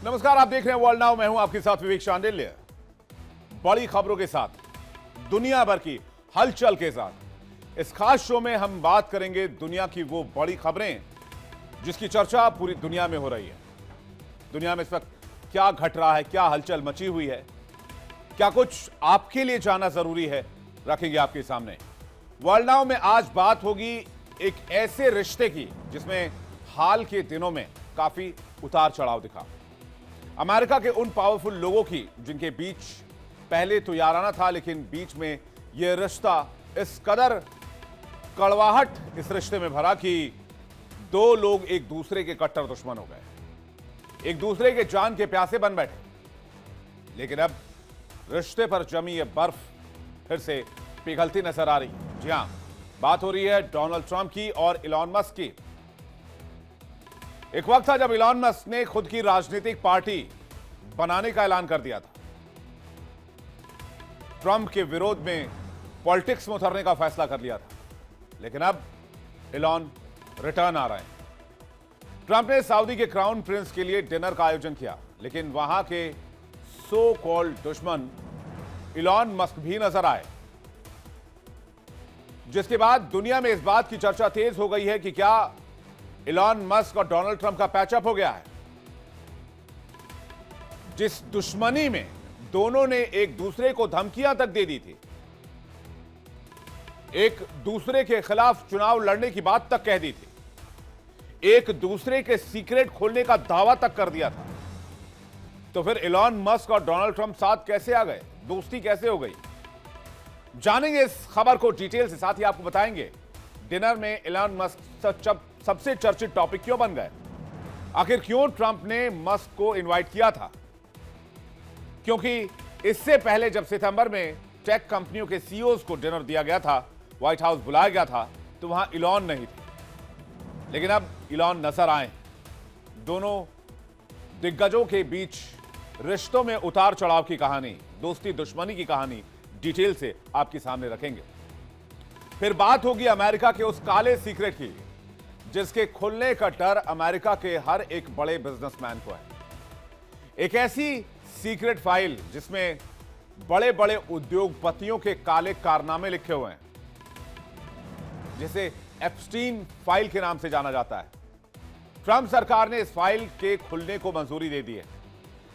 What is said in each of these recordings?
नमस्कार, आप देख रहे हैं वर्ल्ड नाउ। मैं हूं आपके साथ विवेक शांडिल्य। बड़ी खबरों के साथ, दुनिया भर की हलचल के साथ इस खास शो में हम बात करेंगे दुनिया की वो बड़ी खबरें जिसकी चर्चा पूरी दुनिया में हो रही है। दुनिया में इस वक्त क्या घट रहा है, क्या हलचल मची हुई है, क्या कुछ आपके लिए जानना जरूरी है, रखेंगे आपके सामने। वर्ल्ड नाउ में आज बात होगी एक ऐसे रिश्ते की जिसमें हाल के दिनों में काफी उतार चढ़ाव दिखा। अमेरिका के उन पावरफुल लोगों की जिनके बीच पहले तो याराना था, लेकिन बीच में यह रिश्ता इस कदर कड़वाहट इस रिश्ते में भरा कि दो लोग एक दूसरे के कट्टर दुश्मन हो गए, एक दूसरे के जान के प्यासे बन बैठे। लेकिन अब रिश्ते पर जमी यह बर्फ फिर से पिघलती नजर आ रही है। जी हां, बात हो रही है डोनाल्ड ट्रंप की और इलॉन मस्क की। एक वक्त था जब इलॉन मस्क ने खुद की राजनीतिक पार्टी बनाने का ऐलान कर दिया था, ट्रंप के विरोध में पॉलिटिक्स में उतरने का फैसला कर लिया था। लेकिन अब इलॉन रिटर्न आ रहे हैं। ट्रंप ने सऊदी के क्राउन प्रिंस के लिए डिनर का आयोजन किया, लेकिन वहां के सो कॉल्ड दुश्मन इलॉन मस्क भी नजर आए, जिसके बाद दुनिया में इस बात की चर्चा तेज हो गई है कि क्या इलॉन मस्क और डोनाल्ड ट्रंप का पैचअप हो गया है। जिस दुश्मनी में दोनों ने एक दूसरे को धमकियां तक दे दी थी, एक दूसरे के खिलाफ चुनाव लड़ने की बात तक कह दी थी, एक दूसरे के सीक्रेट खोलने का दावा तक कर दिया था, तो फिर इलॉन मस्क और डोनाल्ड ट्रंप साथ कैसे आ गए, दोस्ती कैसे हो गई, जानेंगे इस खबर को डिटेल से। साथ ही आपको बताएंगे डिनर में इलॉन मस्क सबसे चर्चित टॉपिक क्यों बन गए, आखिर क्यों ट्रंप ने मस्क को इनवाइट किया था। क्योंकि इससे पहले जब सितंबर में टेक कंपनियों के सीईओज को डिनर दिया गया था, व्हाइट हाउस बुलाया गया था, तो वहां इलॉन नहीं थे। लेकिन अब इलॉन नजर आए। दोनों दिग्गजों के बीच रिश्तों में उतार चढ़ाव की कहानी, दोस्ती दुश्मनी की कहानी डिटेल से आपके सामने रखेंगे। फिर बात होगी अमेरिका के उस काले सीक्रेट की जिसके खुलने का डर अमेरिका के हर एक बड़े बिजनेसमैन को है। एक ऐसी सीक्रेट फाइल जिसमें बड़े बड़े उद्योगपतियों के काले कारनामे लिखे हुए हैं, जिसे एप्स्टीन फाइल के नाम से जाना जाता है। ट्रंप सरकार ने इस फाइल के खुलने को मंजूरी दे दी है।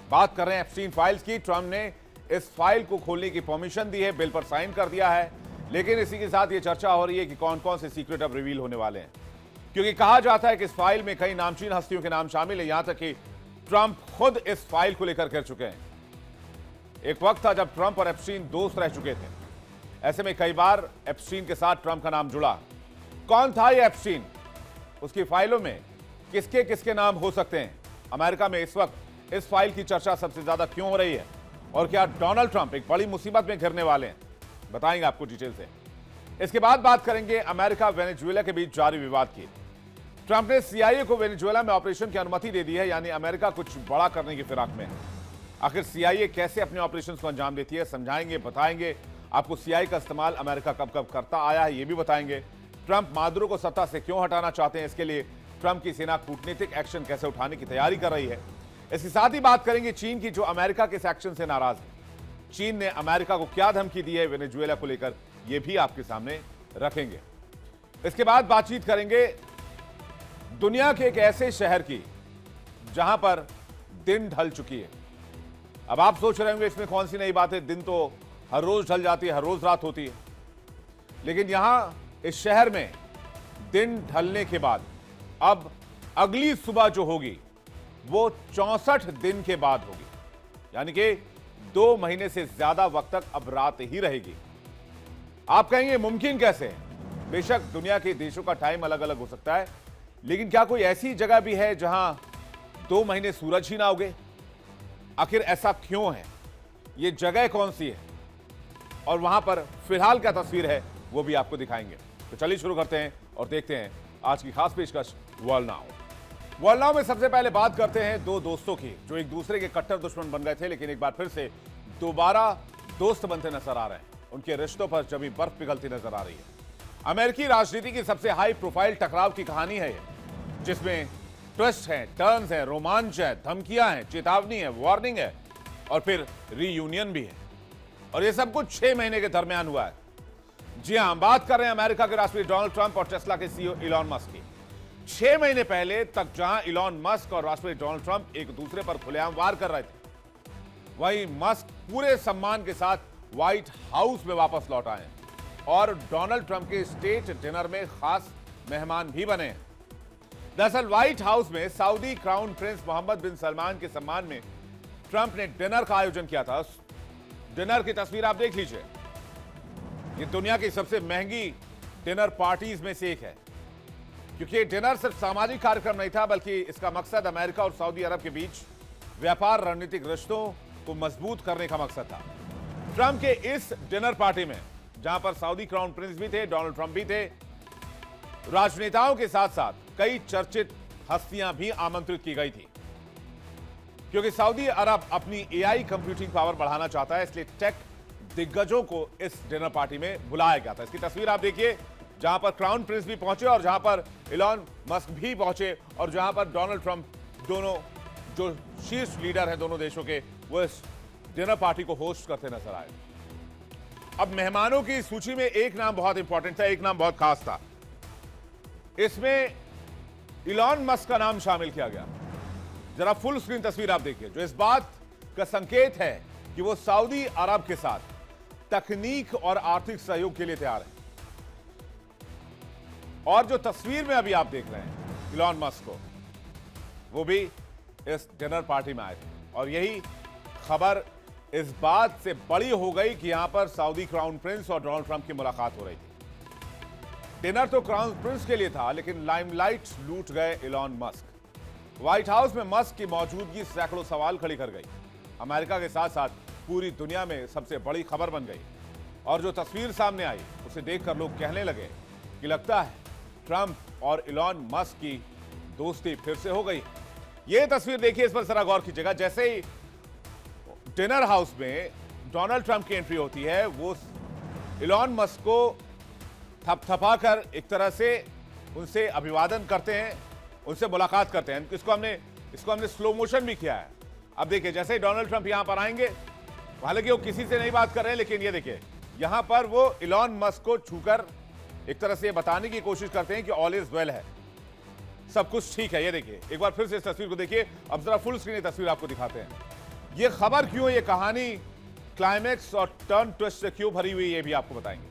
बात कर रहे हैं एप्स्टीन फाइल्स की। ट्रंप ने इस फाइल को खोलने की परमिशन दी है, बिल पर साइन कर दिया है। लेकिन इसी के साथ यह चर्चा हो रही है कि कौन कौन से सीक्रेट अब रिवील होने वाले हैं, क्योंकि कहा जाता है कि इस फाइल में कई नामचीन हस्तियों के नाम शामिल है। यहां तक कि ट्रंप खुद इस फाइल को लेकर कर चुके हैं। एक वक्त था जब ट्रंप और एप्स्टीन दोस्त रह चुके थे। ऐसे में कई बार एप्स्टीन के साथ ट्रंप का नाम जुड़ा। कौन था यह एप्स्टीन, उसकी फाइलों में किसके किसके नाम हो सकते हैं, अमेरिका में इस वक्त इस फाइल की चर्चा सबसे ज्यादा क्यों हो रही है, और क्या डोनाल्ड ट्रंप एक बड़ी मुसीबत में घिरने वाले हैं, बताएंगे आपको डिटेल से। इसके बाद बात करेंगे अमेरिका वेनेजुएला के बीच जारी विवाद की। ट्रंप ने सीआईए को वेनेजुएला में ऑपरेशन की अनुमति दे दी है, यानी अमेरिका कुछ बड़ा करने की फिराक में है। आखिर सीआईए कैसे अपने ऑपरेशन को अंजाम देती है, समझाएंगे, बताएंगे आपको। सीआईए का इस्तेमाल अमेरिका कब कब करता आया है, यह भी बताएंगे। ट्रंप मादुरो को सत्ता से क्यों हटाना चाहते हैं, इसके लिए ट्रंप की सेना कूटनीतिक एक्शन कैसे उठाने की तैयारी कर रही है। इसके साथ ही बात करेंगे चीन की, जो अमेरिका के इस एक्शन से नाराज है। चीन ने अमेरिका को क्या धमकी दी है वेनेजुएला को लेकर, यह भी आपके सामने रखेंगे। इसके बाद बातचीत करेंगे दुनिया के एक ऐसे शहर की जहां पर दिन ढल चुकी है। अब आप सोच रहे होंगे इसमें कौन सी नई बात है, दिन तो हर रोज ढल जाती है, हर रोज रात होती है। लेकिन यहां इस शहर में दिन ढलने के बाद अब अगली सुबह जो होगी वो 64 दिन के बाद होगी, यानी कि 2 महीने से ज्यादा वक्त तक अब रात ही रहेगी। आप कहेंगे मुमकिन कैसे है? बेशक दुनिया के देशों का टाइम अलग अलग हो सकता है, लेकिन क्या कोई ऐसी जगह भी है जहां 2 महीने सूरज ही ना उगे? आखिर ऐसा क्यों है, ये जगह कौन सी है, और वहां पर फिलहाल क्या तस्वीर है, वो भी आपको दिखाएंगे। तो चलिए शुरू करते हैं और देखते हैं आज की खास पेशकश वर्ल्ड नाउ। वर्ल्ड नाउ में सबसे पहले बात करते हैं दो दोस्तों की जो एक दूसरे के कट्टर दुश्मन बन गए थे, लेकिन एक बार फिर से दोबारा दोस्त बनते नजर आ रहे हैं। उनके रिश्तों पर जमी बर्फ पिघलती नजर आ रही है। अमेरिकी राजनीति की सबसे हाई प्रोफाइल टकराव की कहानी है, जिसमें ट्विस्ट हैं, टर्न्स हैं, रोमांच है, धमकियां हैं, चेतावनी है, वार्निंग है और फिर रीयूनियन भी है। और ये सब कुछ 6 महीने के दरमियान हुआ है। जी हां, बात कर रहे हैं अमेरिका के राष्ट्रपति डोनाल्ड ट्रंप और टेस्ला के सीईओ इलॉन मस्क की। 6 महीने पहले तक जहां इलॉन मस्क और राष्ट्रपति डोनाल्ड ट्रंप एक दूसरे पर खुलेआम वार कर रहे थे, वहीं मस्क पूरे सम्मान के साथ व्हाइट हाउस में वापस लौट आए और डोनाल्ड ट्रंप के स्टेट डिनर में खास मेहमान भी बने। दरअसल व्हाइट हाउस में Saudi crown prince Mohammed bin Salman के सम्मान में ट्रंप ने डिनर का आयोजन किया था। डिनर की तस्वीर आप देख लीजिए। ये दुनिया की सबसे महंगी डिनर पार्टीज में से एक है, क्योंकि डिनर सिर्फ सामाजिक कार्यक्रम नहीं था, बल्कि इसका मकसद अमेरिका और सऊदी अरब के बीच व्यापार रणनीतिक रिश्तों को मजबूत करने का मकसद था। ट्रंप के इस डिनर पार्टी में, जहां पर सऊदी क्राउन प्रिंस भी थे, डोनाल्ड ट्रंप भी थे, राजनेताओं के साथ साथ कई चर्चित हस्तियां भी आमंत्रित की गई थी, क्योंकि सऊदी अरब अपनी एआई कंप्यूटिंग पावर बढ़ाना चाहता है, इसलिए टेक दिग्गजों को इस डिनर पार्टी में बुलाया गया था। इसकी तस्वीर आप देखिए, जहां पर क्राउन प्रिंस भी पहुंचे और जहां पर इलॉन मस्क भी पहुंचे और जहां पर डोनाल्ड ट्रंप, दोनों जो शीर्ष लीडर हैं दोनों देशों के, वो इस डिनर पार्टी को होस्ट करते नजर आए। अब मेहमानों की सूची में एक नाम बहुत इंपॉर्टेंट था, एक नाम बहुत खास था। इसमें इलॉन मस्क का नाम शामिल किया गया। जरा फुल स्क्रीन तस्वीर आप देखिए, जो इस बात का संकेत है कि वो सऊदी अरब के साथ तकनीक और आर्थिक सहयोग के लिए तैयार है। और जो तस्वीर में अभी आप देख रहे हैं इलॉन मस्क को, वो भी इस डिनर पार्टी में आए थे। और यही खबर इस बात से बड़ी हो गई कि यहां पर सऊदी क्राउन प्रिंस और डोनाल्ड ट्रंप की मुलाकात हो रही थी। डिनर तो क्राउन प्रिंस के लिए था, लेकिन लाइमलाइट लूट गए इलॉन मस्क। व्हाइट हाउस में मस्क की मौजूदगी सैकड़ों सवाल खड़ी कर गई। अमेरिका के साथ साथ पूरी दुनिया में सबसे बड़ी खबर बन गई। और जो तस्वीर सामने आई, उसे देखकर लोग कहने लगे कि लगता है ट्रंप और इलॉन मस्क की दोस्ती फिर से हो गई। यह तस्वीर देखिए, इस पर जरा गौर कीजिएगा। जैसे ही डिनर हाउस में डोनाल्ड ट्रंप की एंट्री होती है, वो इलॉन मस्क को थपथपाकर एक तरह से उनसे अभिवादन करते हैं, उनसे मुलाकात करते हैं। इसको हमने स्लो मोशन भी किया है। अब देखिए, जैसे ही डोनाल्ड ट्रंप यहां पर आएंगे, हालांकि वो किसी से नहीं बात कर रहे हैं, लेकिन ये देखिए, यहां पर वो इलॉन मस्क को छूकर एक तरह से बताने की कोशिश करते हैं कि ऑल इज वेल है, सब कुछ ठीक है। ये देखिए, एक बार फिर से इस तस्वीर को देखिए। अब जरा फुल स्क्रीन तस्वीर आपको दिखाते हैं। ये खबर क्यों, ये कहानी क्लाइमैक्स और टर्न ट्विस्ट से क्यों भरी हुई, ये भी आपको बताएंगे।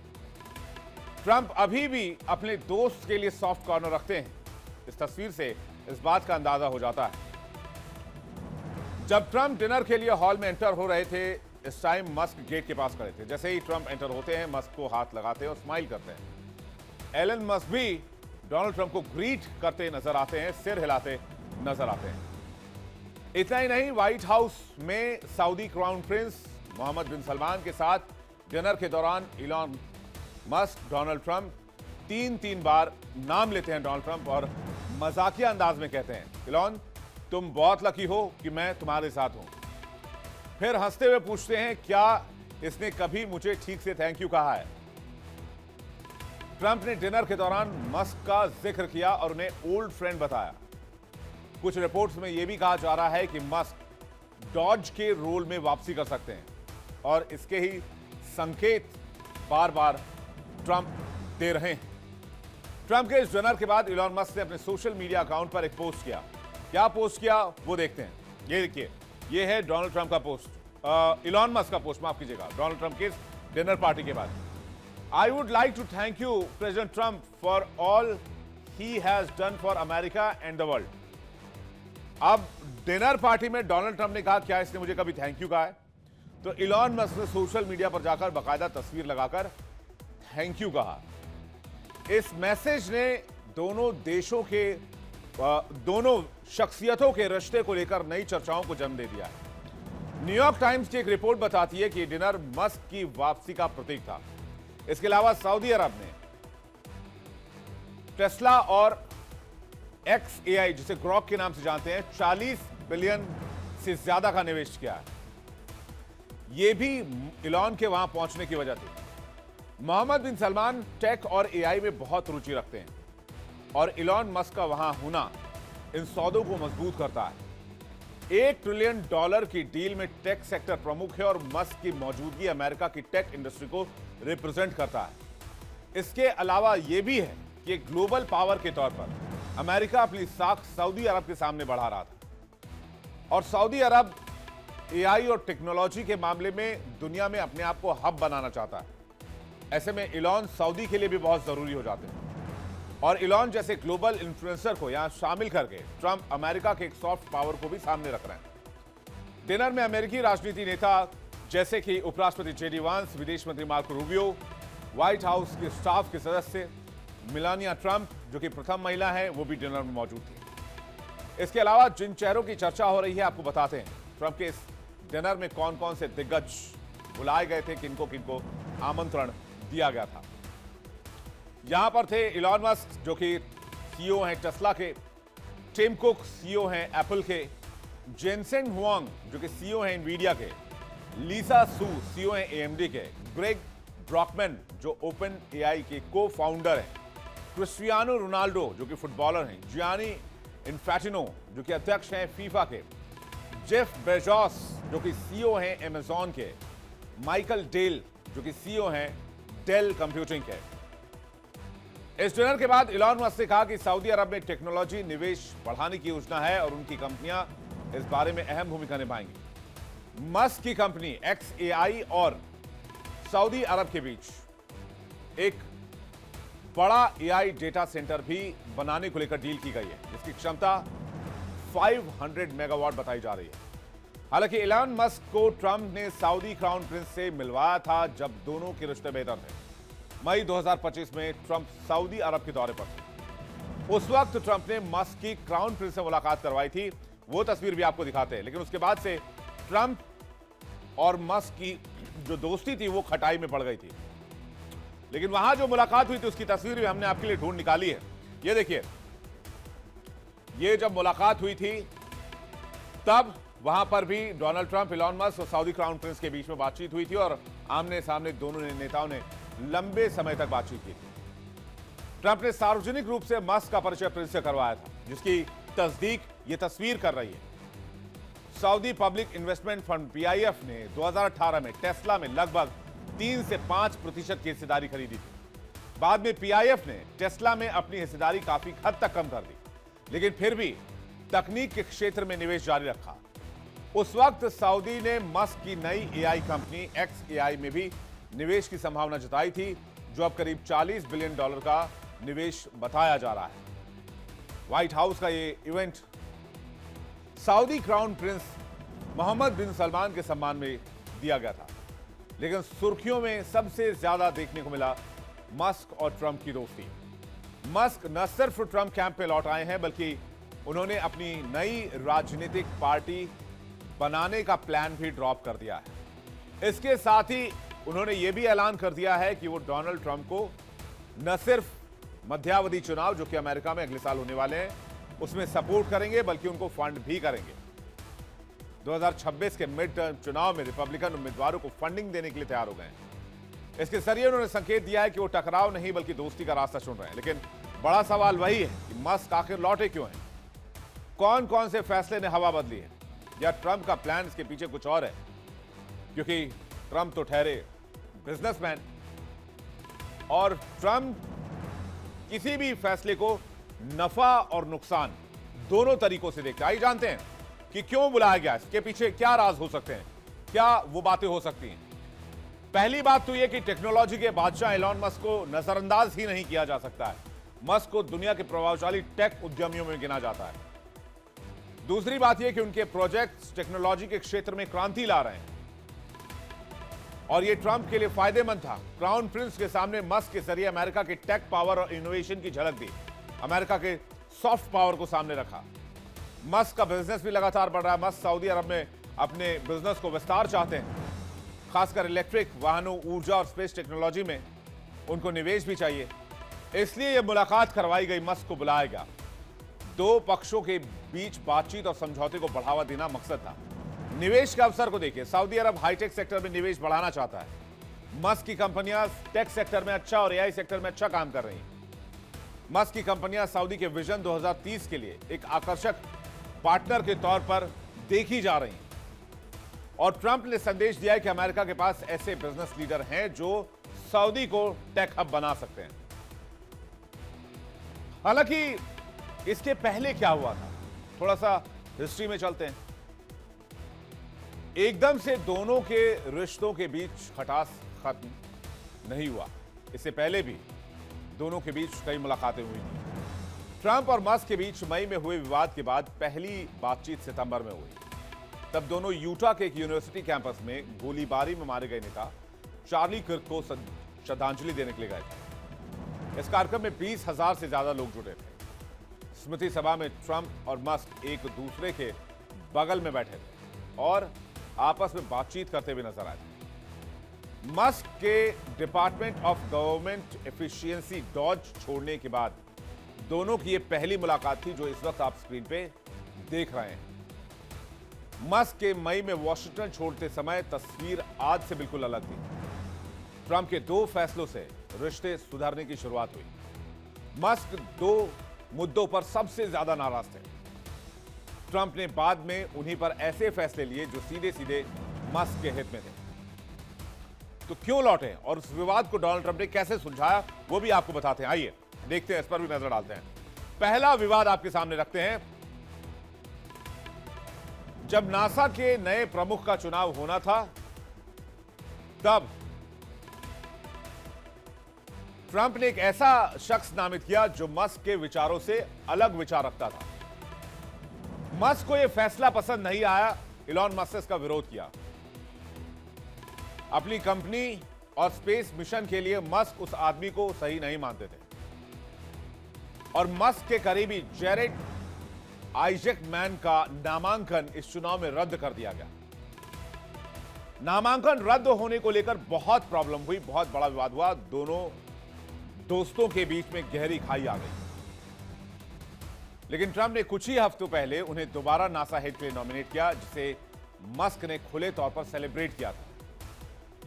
ट्रंप अभी भी अपने दोस्त के लिए सॉफ्ट कॉर्नर रखते हैं। इस तस्वीर से इस बात का अंदाजा हो जाता है। जब ट्रंप डिनर के लिए हॉल में एंटर हो रहे थे, इस टाइम मस्क गेट के पास खड़े थे। जैसे ही ट्रंप एंटर होते हैं, मस्क को हाथ लगाते हैं और स्माइल करते हैं। एलन मस्क भी डोनाल्ड ट्रंप को ग्रीट करते नजर आते हैं, सिर हिलाते नजर आते हैं। इतना ही नहीं, व्हाइट हाउस में Saudi crown prince Mohammed bin Salman के साथ डिनर के दौरान इलॉन मस्क, डोनाल्ड ट्रंप तीन बार नाम लेते हैं डोनाल्ड ट्रंप और मजाकिया अंदाज में कहते हैं, इलॉन तुम बहुत लकी हो कि मैं तुम्हारे साथ हूं। फिर हंसते हुए पूछते हैं, क्या इसने कभी मुझे ठीक से थैंक यू कहा है। ट्रंप ने डिनर के दौरान मस्क का जिक्र किया और उन्हें ओल्ड फ्रेंड बताया। कुछ रिपोर्ट्स में यह भी कहा जा रहा है कि मस्क डॉज के रोल में वापसी कर सकते हैं और इसके ही संकेत बार बार ट्रंप दे रहे हैं। ट्रंप के इस डिनर के बाद इलॉन मस्क ने अपने सोशल मीडिया अकाउंट पर एक पोस्ट किया। क्या पोस्ट किया वो देखते हैं। ये देखिए, ये है डोनाल्ड ट्रंप का पोस्ट, इलॉन मस्क का पोस्ट, माफ कीजिएगा, डोनाल्ड ट्रंप के डिनर पार्टी के बाद। I would like to thank you President Trump for all he has done for America and the world. अब डिनर पार्टी में डोनाल्ड ट्रंप ने कहा, क्या इसने मुझे कभी थैंक यू कहा है? तो इलॉन मस्क ने सोशल मीडिया पर जाकर बाकायदा तस्वीर लगाकर थैंक यू कहा। इस मैसेज ने दोनों देशों के दोनों शख्सियतों के रिश्ते को लेकर नई चर्चाओं को जन्म दे दिया है। न्यूयॉर्क टाइम्स की एक रिपोर्ट बताती है कि डिनर मस्क की वापसी का प्रतीक था। इसके अलावा सऊदी अरब ने टेस्ला और XAI, जिसे ग्रॉक के नाम से जानते हैं, 40 बिलियन से ज्यादा का निवेश किया है। यह भी इलॉन के वहां पहुंचने की वजह थी। मोहम्मद बिन सलमान टेक और AI में बहुत रुचि रखते हैं और इलॉन मस्क का वहां होना इन सौदों को मजबूत करता है। $1 ट्रिलियन की डील में टेक सेक्टर प्रमुख है और मस्क की मौजूदगी अमेरिका की टेक इंडस्ट्री को रिप्रेजेंट करता है। इसके अलावा यह भी है कि एक ग्लोबल पावर के तौर पर अमेरिका अपनी साख सऊदी अरब के सामने बढ़ा रहा था और सऊदी अरब एआई और टेक्नोलॉजी के मामले में दुनिया में अपने आप को हब बनाना चाहता है। ऐसे में इलॉन सऊदी के लिए भी बहुत जरूरी हो जाते हैं और इलॉन जैसे ग्लोबल इन्फ्लुएंसर को यहां शामिल करके ट्रंप अमेरिका के एक सॉफ्ट पावर को भी सामने रख रहे हैं। डिनर में अमेरिकी राजनीति नेता जैसे कि उपराष्ट्रपति जेडी वांस, विदेश मंत्री मार्को रूबियो, व्हाइट हाउस के स्टाफ के सदस्य मेलानिया ट्रंप जो कि प्रथम महिला है, वो भी डिनर में मौजूद थी। इसके अलावा जिन चेहरों की चर्चा हो रही है आपको बताते हैं। ट्रंप के इस डिनर में कौन कौन से दिग्गज बुलाए गए थे, किनको किनको आमंत्रण दिया गया था। यहां पर थे इलॉन मस्क जो कि सीईओ हैं टेस्ला के, टिम कुक सीईओ हैं एप्पल के, जेनसेन हुआंग जो कि सीईओ हैं इनवीडिया के, लीसा सू सीईओ हैं एएमडी के, ग्रेग ब्रॉकमैन जो ओपन एआई के को फाउंडर हैं, क्रिस्टियानो रोनाल्डो जो कि फुटबॉलर हैं, जियानी इन्फैंटिनो जो कि अध्यक्ष हैं फीफा के, जेफ बेजोस जो कि सीईओ हैं अमेज़न के, माइकल डेल जो कि सीईओ हैं डेल कंप्यूटिंग के। इस डिनर के बाद इलॉन मस्क ने कहा कि सऊदी अरब में टेक्नोलॉजी निवेश बढ़ाने की योजना है और उनकी कंपनियां इस बारे में अहम भूमिका निभाएंगी। मस्क की कंपनी XAI और सऊदी अरब के बीच एक बड़ा एआई डेटा सेंटर भी बनाने को लेकर डील की गई है जिसकी क्षमता 500 मेगावाट बताई जा रही है। हालांकि इलॉन मस्क को ट्रंप ने सऊदी क्राउन प्रिंस से मिलवाया था जब दोनों के रिश्ते बेहतर थे। मई 2025 में ट्रंप सऊदी अरब के दौरे पर थे। उस वक्त ट्रंप ने मस्क की क्राउन प्रिंस से मुलाकात करवाई थी, वो तस्वीर भी आपको दिखाते हैं। लेकिन उसके बाद से ट्रंप और मस्क की जो दोस्ती थी वो खटाई में पड़ गई थी। लेकिन वहां जो मुलाकात हुई थी उसकी तस्वीर भी हमने आपके लिए ढूंढ निकाली है। ये देखिए, ये जब मुलाकात हुई थी तब वहां पर भी डोनाल्ड ट्रंप, इलॉन मस्क और सऊदी क्राउन प्रिंस के बीच में बातचीत हुई थी और आमने सामने दोनों नेताओं ने लंबे समय तक बातचीत की थी। ट्रंप ने सार्वजनिक रूप से मस्क का परिचय प्रिंस से करवाया था जिसकी तस्दीक ये तस्वीर कर रही है। Saudi public investment fund PIF ने 2018 में टेस्ला में लगभग 3 से 5% की हिस्सेदारी खरीदी थी। बाद में PIF ने टेस्ला में अपनी हिस्सेदारी काफी हद तक कम कर दी, लेकिन फिर भी तकनीक के क्षेत्र में निवेश जारी रखा। उस वक्त सऊदी ने मस्क की नई एआई कंपनी XAI में भी निवेश की संभावना जताई थी जो अब करीब $40 बिलियन का निवेश बताया जा रहा है। व्हाइट हाउस का ये event Saudi crown prince Mohammed bin Salman के सम्मान में दिया गया था, लेकिन सुर्खियों में सबसे ज्यादा देखने को मिला मस्क और ट्रंप की दोस्ती। मस्क न सिर्फ ट्रंप कैंप पे लौट आए हैं बल्कि उन्होंने अपनी नई राजनीतिक पार्टी बनाने का प्लान भी ड्रॉप कर दिया है। इसके साथ ही उन्होंने यह भी ऐलान कर दिया है कि वो डोनाल्ड ट्रंप को न सिर्फ मध्यावधि चुनाव जो कि अमेरिका में अगले साल होने वाले हैं उसमें सपोर्ट करेंगे बल्कि उनको फंड भी करेंगे। 2026 के मिड टर्म चुनाव में रिपब्लिकन उम्मीदवारों को फंडिंग देने के लिए तैयार हो गए हैं। इसके जरिए उन्होंने संकेत दिया है कि वो टकराव नहीं बल्कि दोस्ती का रास्ता चुन रहे हैं। लेकिन बड़ा सवाल वही है कि मस्क आखिर लौटे क्यों हैं? कौन कौन से फैसले ने हवा बदली है, या ट्रंप का प्लान इसके पीछे कुछ और है? क्योंकि ट्रंप तो ठहरे बिजनेसमैन और ट्रंप किसी भी फैसले को नफा और नुकसान दोनों तरीकों से देखते हैं। आइए जानते हैं कि क्यों बुलाया गया, इसके पीछे क्या राज हो सकते हैं, क्या वो बातें हो सकती हैं। पहली बात तो यह कि टेक्नोलॉजी के बादशाह एलॉन मस्क को नजरअंदाज ही नहीं किया जा सकता है। मस्क को दुनिया के प्रभावशाली टेक उद्यमियों में गिना जाता है। दूसरी बात यह कि उनके प्रोजेक्ट्स टेक्नोलॉजी के क्षेत्र में क्रांति ला रहे हैं और यह ट्रंप के लिए फायदेमंद था। क्राउन प्रिंस के सामने मस्क के जरिए अमेरिका के टेक पावर और इनोवेशन की झलक दी, अमेरिका के सॉफ्ट पावर को सामने रखा। मस्क का बिजनेस भी लगातार बढ़ रहा है। मस्क सऊदी अरब में अपने बिजनेस को विस्तार चाहते हैं, खासकर इलेक्ट्रिक वाहनों, ऊर्जा और स्पेस टेक्नोलॉजी में उनको निवेश भी चाहिए। इसलिए यह मुलाकात करवाई गई, मस्क को बुलाया गया। दो पक्षों के बीच बातचीत और समझौते को बढ़ावा देना मकसद था। निवेश के अवसर को देखिए, सऊदी अरब हाईटेक सेक्टर में निवेश बढ़ाना चाहता है। मस्क की कंपनियां टेक सेक्टर में अच्छा और एआई सेक्टर में अच्छा काम कर रही हैं। मस्क की कंपनियां सऊदी के विजन 2030 के लिए एक आकर्षक पार्टनर के तौर पर देखी जा रही हैं और ट्रंप ने संदेश दिया है कि अमेरिका के पास ऐसे बिजनेस लीडर हैं जो सऊदी को टेक हब बना सकते हैं। हालांकि इसके पहले क्या हुआ था, थोड़ा सा हिस्ट्री में चलते हैं। एकदम से दोनों के रिश्तों के बीच खटास खत्म नहीं हुआ। इससे पहले भी दोनों के बीच कई मुलाकातें हुई थी। ट्रंप और मस्क के बीच मई में हुए विवाद के बाद पहली बातचीत सितंबर में हुई। तब दोनों यूटा के एक यूनिवर्सिटी कैंपस में गोलीबारी में मारे गए नेता चार्ली किर्क को श्रद्धांजलि देने के लिए गए थे। इस कार्यक्रम में 20,000 से ज्यादा लोग जुटे थे। स्मृति सभा में ट्रंप और मस्क एक दूसरे के बगल में बैठे थे और आपस में बातचीत करते हुए नजर आए थे। मस्क के department of government efficiency DOGE छोड़ने के बाद दोनों की यह पहली मुलाकात थी जो इस वक्त आप स्क्रीन पे देख रहे हैं। मस्क के मई में वॉशिंगटन छोड़ते समय तस्वीर आज से बिल्कुल अलग थी। ट्रंप के 2 फैसलों से रिश्ते सुधरने की शुरुआत हुई। मस्क 2 मुद्दों पर सबसे ज्यादा नाराज थे। ट्रंप ने बाद में उन्हीं पर ऐसे फैसले लिए जो सीधे सीधे मस्क के हित में थे। तो क्यों लौटे और उस विवाद को डोनाल्ड ट्रंप ने कैसे सुलझाया वो भी आपको बताते हैं। आइए देखते हैं, इस पर भी नजर डालते हैं। पहला विवाद आपके सामने रखते हैं। जब नासा के नए प्रमुख का चुनाव होना था तब ट्रंप ने एक ऐसा शख्स नामित किया जो मस्क के विचारों से अलग विचार रखता था। मस्क को यह फैसला पसंद नहीं आया। इलॉन मस्क ने इसका विरोध किया। अपनी कंपनी और स्पेस मिशन के लिए मस्क उस आदमी को सही नहीं मानते थे और मस्क के करीबी जेरेड आइजैकमैन का नामांकन इस चुनाव में रद्द कर दिया गया। नामांकन रद्द होने को लेकर बहुत प्रॉब्लम हुई, बहुत बड़ा विवाद हुआ। दोनों दोस्तों के बीच में गहरी खाई आ गई। लेकिन ट्रंप ने कुछ ही हफ्तों पहले उन्हें दोबारा नासा हेड के लिए नॉमिनेट किया, जिसे मस्क ने खुले तौर पर सेलिब्रेट किया था।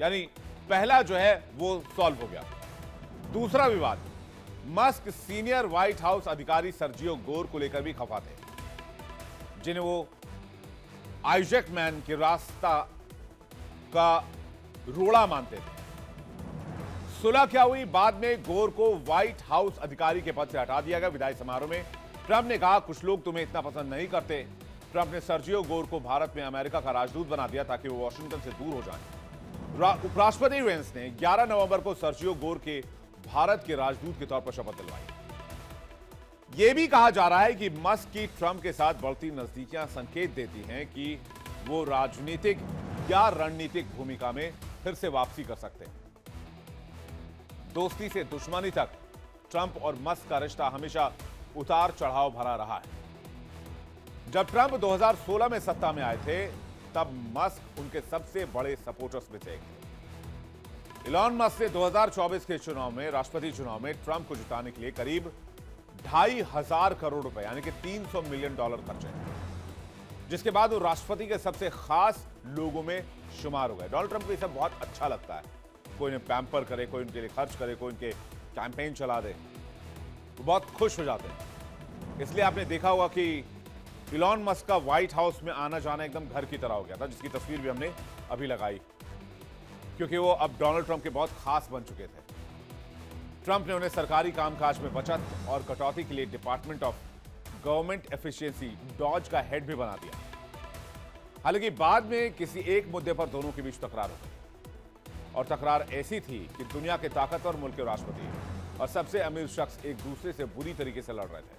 यानी पहला जो है वो सॉल्व हो गया। दूसरा विवाद, मस्क सीनियर व्हाइट हाउस अधिकारी सर्जियो गोर को लेकर भी खफा थे, जिन्हें वो आइजैकमैन के रास्ता का रोड़ा मानते थे। सुलह क्या हुई? बाद में गोर को व्हाइट हाउस अधिकारी के पद से हटा दिया गया। विदाई समारोह में ट्रंप ने कहा कुछ लोग तुम्हें इतना पसंद नहीं करते। ट्रंप ने सर्जियो गोर को भारत में अमेरिका का राजदूत बना दिया ताकि वो वॉशिंगटन से दूर हो जाए। उपराष्ट्रपति वेंस ने 11 नवंबर को सर्जियो गोर के भारत के राजदूत के तौर पर शपथ दिलवाई। यह भी कहा जा रहा है कि मस्क की ट्रंप के साथ बढ़ती नजदीकियां संकेत देती हैं कि वो राजनीतिक या रणनीतिक भूमिका में फिर से वापसी कर सकते हैं। दोस्ती से दुश्मनी तक ट्रंप और मस्क का रिश्ता हमेशा उतार चढ़ाव भरा रहा है। जब ट्रंप 2016 में सत्ता में आए थे तब मस्क उनके सबसे बड़े सपोर्टर्स में से एक थे। इलॉन मस्क ने 2024 के चुनाव में, राष्ट्रपति चुनाव में ट्रंप को जिताने के लिए करीब 2,500 करोड़ रुपए यानी कि $300 मिलियन खर्चे, जिसके बाद वो राष्ट्रपति के सबसे खास लोगों में शुमार हो गए। डोनाल्ड ट्रंप को यह सब बहुत अच्छा लगता है। कोई इन्हें पैम्पर करे, कोई उनके लिए खर्च करे, कोई उनके कैंपेन चला दे, वो बहुत खुश हो जाते हैं। इसलिए आपने देखा होगा कि इलॉन मस्क का व्हाइट हाउस में आना जाना एकदम घर की तरह हो गया था, जिसकी तस्वीर भी हमने अभी लगाई, क्योंकि वो अब डोनाल्ड ट्रंप के बहुत खास बन चुके थे। ट्रंप ने उन्हें सरकारी कामकाज में बचत और कटौती के लिए department of government efficiency DOGE का हेड भी बना दिया। हालांकि बाद में किसी एक मुद्दे पर दोनों के बीच तकरार हो गई और तकरार ऐसी थी कि दुनिया के ताकतवर मुल्क के राष्ट्रपति और सबसे अमीर शख्स एक दूसरे से बुरी तरीके से लड़ रहे थे।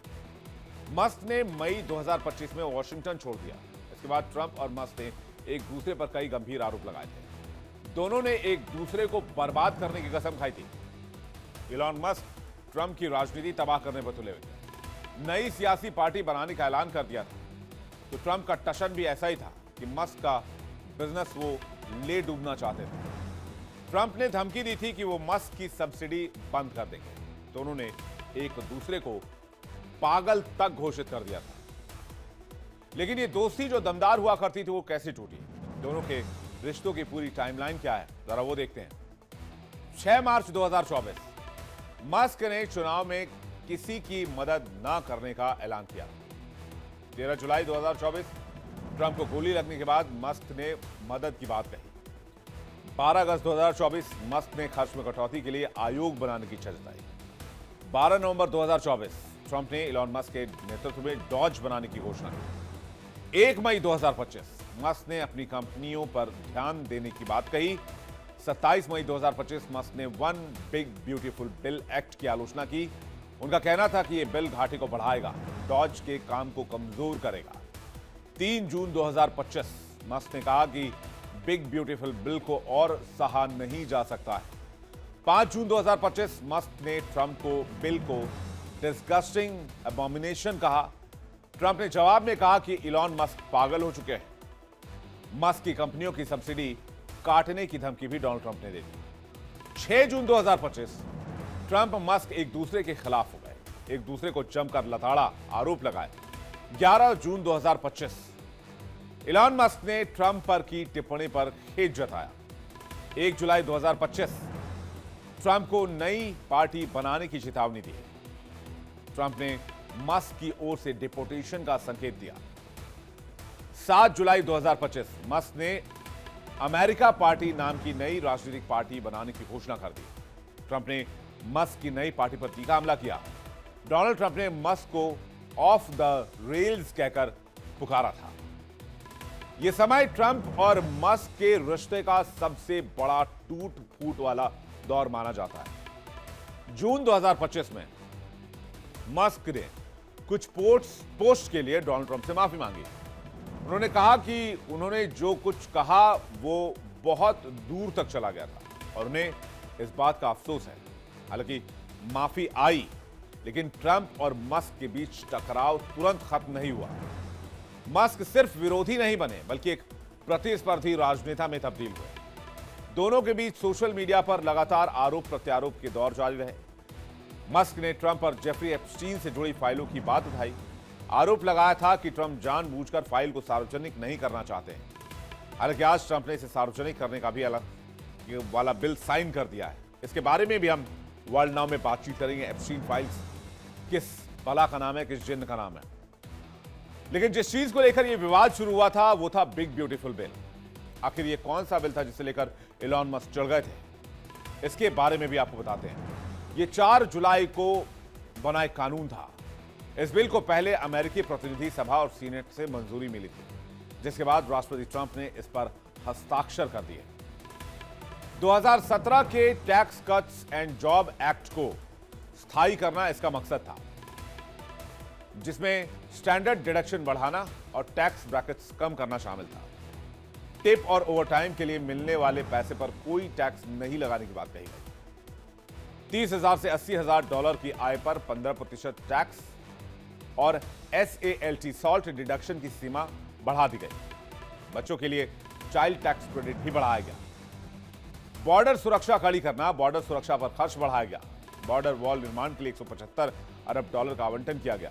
मस्क ने मई 2025 में वॉशिंगटन छोड़ दिया। इसके बाद ट्रंप और मस्क ने एक दूसरे पर कई गंभीर आरोप लगाए थे। दोनों ने एक दूसरे को बर्बाद करने की कसम खाई थी। इलॉन मस्क ट्रंप की राजनीति तबाह करने पर तुले हुए थे, नई सियासी पार्टी बनाने का ऐलान कर दिया था। तो ट्रंप का टशन भी ऐसा ही था कि मस्क का बिजनेस वो ले डूबना चाहते थे। ट्रंप ने धमकी दी थी कि वो मस्क की सब्सिडी बंद कर देंगे। दोनों ने एक दूसरे को पागल तक घोषित कर दिया था। लेकिन ये दोस्ती जो दमदार हुआ करती थी वो कैसे टूटी? दोनों के रिश्तों की पूरी टाइमलाइन क्या है, जरा वो देखते हैं। 6 मार्च 2024 मस्क ने चुनाव में किसी की मदद न करने का ऐलान किया। 13 जुलाई 2024 ट्रंप को गोली लगने के बाद मस्क ने मदद की बात कही। 12 अगस्त 2024 मस्क ने खर्च में कटौती के लिए आयोग बनाने की इच्छा जताई। 12 नवंबर 2024 ट्रंप ने इलॉन मस्क के नेतृत्व में डॉज बनाने की घोषणा की। 1 मई 2025 मस्क ने अपनी कंपनियों पर ध्यान देने की बात कही। 27 मई 2025 मस्क ने one big beautiful bill act की आलोचना की। उनका कहना था कि यह बिल घाटे को बढ़ाएगा, डॉज के काम को कमजोर करेगा। 3 जून 2025 मस्क ने कहा कि बिग ब्यूटीफुल बिल को और सहा नहीं जा सकता है। 5 जून 2025 मस्क ने ट्रंप को बिल को डिस्गस्टिंग अबॉमिनेशन कहा। ट्रंप ने जवाब में कहा कि इलॉन मस्क पागल हो चुके हैं। मस्क की कंपनियों की सब्सिडी काटने की धमकी भी डोनाल्ड ट्रंप ने दे दी। 6 जून 2025 ट्रंप मस्क एक दूसरे के खिलाफ हो गए, एक दूसरे को जमकर लताड़ा, आरोप लगाए। 11 जून 2025 इलॉन मस्क ने ट्रंप पर की टिप्पणी पर खेद जताया। 1 जुलाई 2025 ट्रंप को नई पार्टी बनाने की चेतावनी दी। ट्रंप ने मस्क की ओर से डिपोर्टेशन का संकेत दिया। 7 जुलाई 2025 मस्क ने अमेरिका पार्टी नाम की नई राजनीतिक पार्टी बनाने की घोषणा कर दी। ट्रंप ने मस्क की नई पार्टी पर तीखा हमला किया। डोनाल्ड ट्रंप ने मस्क को ऑफ द रेल्स कहकर पुकारा था। यह समय ट्रंप और मस्क के रिश्ते का सबसे बड़ा टूट फूट वाला दौर माना जाता है। जून 2025 में मस्क ने कुछ पोस्ट के लिए डोनाल्ड ट्रंप से माफी मांगी। उन्होंने कहा कि उन्होंने जो कुछ कहा वो बहुत दूर तक चला गया था और उन्हें इस बात का अफसोस है। हालांकि माफी आई, लेकिन ट्रंप और मस्क के बीच टकराव तुरंत खत्म नहीं हुआ। मस्क सिर्फ विरोधी नहीं बने, बल्कि एक प्रतिस्पर्धी राजनेता में तब्दील हुए। दोनों के बीच सोशल मीडिया पर लगातार आरोप प्रत्यारोप के दौर जारी रहे। मस्क ने ट्रंप और जेफरी एप्स्टीन से जुड़ी फाइलों की बात उठाई। आरोप लगाया था कि ट्रंप जानबूझकर फाइल को सार्वजनिक नहीं करना चाहते हैं। हालांकि आज ट्रंप ने इसे सार्वजनिक करने का भी अलग वाला बिल साइन कर दिया है। इसके बारे में भी हम वर्ल्ड नाउ में बातचीत करेंगे। एप्स्टीन फाइल्स किस बला का नाम है, किस जिन्न का नाम है। लेकिन जिस चीज को लेकर यह विवाद शुरू हुआ था वो था बिग ब्यूटीफुल बिल। आखिर ये कौन सा बिल था जिसे लेकर इलॉन मस्क चढ़ गए थे, इसके बारे में भी आपको बताते हैं। ये 4 जुलाई को बना एक कानून था। इस बिल को पहले अमेरिकी प्रतिनिधि सभा और सीनेट से मंजूरी मिली थी, जिसके बाद राष्ट्रपति ट्रंप ने इस पर हस्ताक्षर कर दिए। 2017 के tax cuts and job act को स्थायी करना इसका मकसद था, जिसमें स्टैंडर्ड डिडक्शन बढ़ाना और टैक्स ब्रैकेट्स कम करना शामिल था। टिप और ओवरटाइम के लिए मिलने वाले पैसे पर कोई टैक्स नहीं लगाने की बात कही गई। 30,000 से $80,000 की आय पर 15% टैक्स और SALT सॉल्ट डिडक्शन की सीमा बढ़ा दी गई। बच्चों के लिए चाइल्ड टैक्स क्रेडिट भी बढ़ाया गया। बॉर्डर सुरक्षा कड़ी करना, बॉर्डर सुरक्षा पर खर्च बढ़ाया गया। बॉर्डर वॉल निर्माण के लिए $175 अरब का आवंटन किया गया।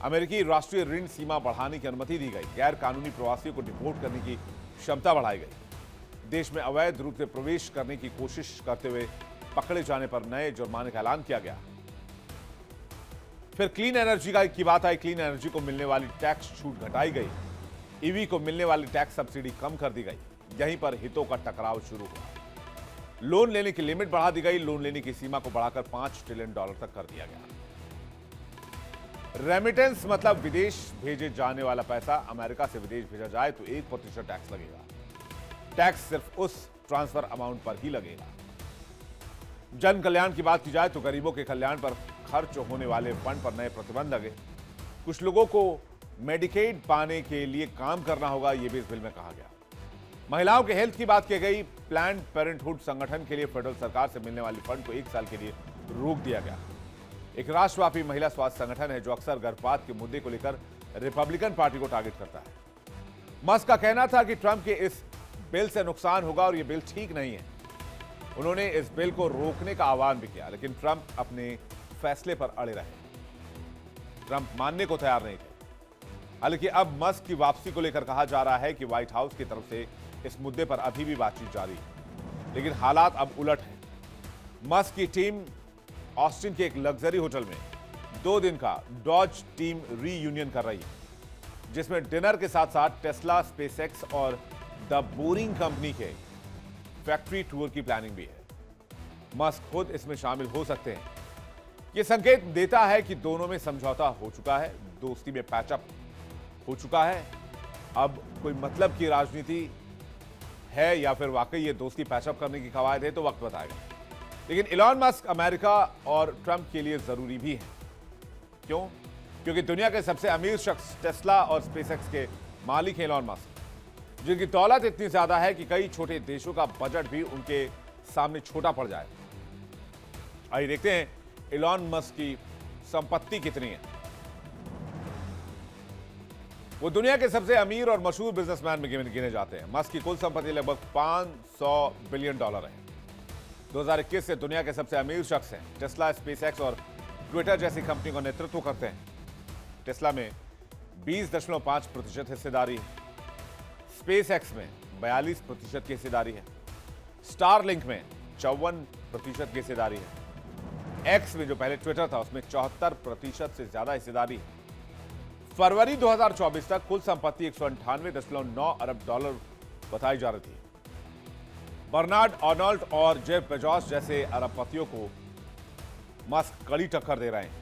अमेरिकी राष्ट्रीय ऋण सीमा बढ़ाने की अनुमति दी गई। गैर कानूनी प्रवासियों को डिपोर्ट करने की क्षमता बढ़ाई गई। देश में अवैध रूप से प्रवेश करने की कोशिश करते हुए पकड़े जाने पर नए जुर्माने का ऐलान किया गया। फिर क्लीन एनर्जी की बात आई। क्लीन एनर्जी को मिलने वाली टैक्स छूट घटाई गई। ईवी को मिलने वाली टैक्स सब्सिडी कम कर दी गई। यहीं पर हितों का टकराव शुरू हुआ। लोन लेने की लिमिट बढ़ा दी गई। लोन लेने की सीमा को बढ़ाकर $5 ट्रिलियन तक कर दिया गया। रेमिटेंस मतलब विदेश भेजे जाने वाला पैसा अमेरिका से विदेश भेजा जाए तो 1% टैक्स लगेगा। टैक्स सिर्फ उस ट्रांसफर अमाउंट पर ही लगेगा। जन कल्याण की बात की जाए तो गरीबों के कल्याण पर खर्च होने वाले फंड पर नए प्रतिबंध लगे। कुछ लोगों को मेडिकेड पाने के लिए काम करना होगा, यह भी इस बिल में कहा गया। महिलाओं के हेल्थ की बात की गई। प्लान्ड पेरेंटहुड संगठन के लिए फेडरल सरकार से मिलने वाली फंड को 1 साल के लिए रोक दिया गया। एक राष्ट्रव्यापी महिला स्वास्थ्य संगठन है जो अक्सर गर्भपात के मुद्दे को लेकर रिपब्लिकन पार्टी को टारगेट करता है। मस्क का कहना था कि ट्रंप के इस बिल से नुकसान होगा और यह बिल ठीक नहीं है। उन्होंने इस बिल को रोकने का आह्वान भी किया, लेकिन ट्रंप अपने फैसले पर अड़े रहे। ट्रंप मानने को तैयार नहीं थे। हालांकि अब मस्क की वापसी को लेकर कहा जा रहा है कि व्हाइट हाउस की तरफ से इस मुद्दे पर अभी भी बातचीत जारी है, लेकिन हालात अब उलट है। मस्क की टीम ऑस्टिन के एक लग्जरी होटल में 2 दिन का डॉज टीम रीयूनियन कर रही है, जिसमें डिनर के साथ साथ टेस्ला, स्पेसएक्स और द बोरिंग कंपनी के फैक्ट्री टूर की प्लानिंग भी है। मस्क खुद इसमें शामिल हो सकते हैं। यह संकेत देता है कि दोनों में समझौता हो चुका है, दोस्ती में पैचअप हो चुका है। अब कोई मतलब की राजनीति है या फिर वाकई ये दोस्ती पैचअप करने की कवायद है, तो वक्त बताएगा। लेकिन इलॉन मस्क अमेरिका और ट्रंप के लिए जरूरी भी है। क्यों? क्योंकि दुनिया के सबसे अमीर शख्स टेस्ला और स्पेसएक्स के मालिक हैं इलॉन मस्क, जिनकी दौलत इतनी ज्यादा है कि कई छोटे देशों का बजट भी उनके सामने छोटा पड़ जाए। आइए देखते हैं इलॉन मस्क की संपत्ति कितनी है। वो दुनिया के सबसे अमीर और मशहूर बिजनेसमैन में गिने जाते हैं। मस्क की कुल संपत्ति लगभग $500 बिलियन है। 2021 से दुनिया के सबसे अमीर शख्स हैं। टेस्ला, स्पेसएक्स और ट्विटर जैसी कंपनी का नेतृत्व करते हैं। टेस्ला में 20.5% हिस्सेदारी है। स्पेसएक्स में 42% की हिस्सेदारी है। स्टारलिंक में 54% की हिस्सेदारी है। एक्स में जो पहले ट्विटर था उसमें 74% से ज्यादा हिस्सेदारी है। फरवरी 2024 तक कुल संपत्ति $198.9 अरब बताई जा रही थी। बर्नार्ड अर्नोल्ट और जेफ बेजोस जैसे अरबपतियों को मस्क कड़ी टक्कर दे रहे हैं।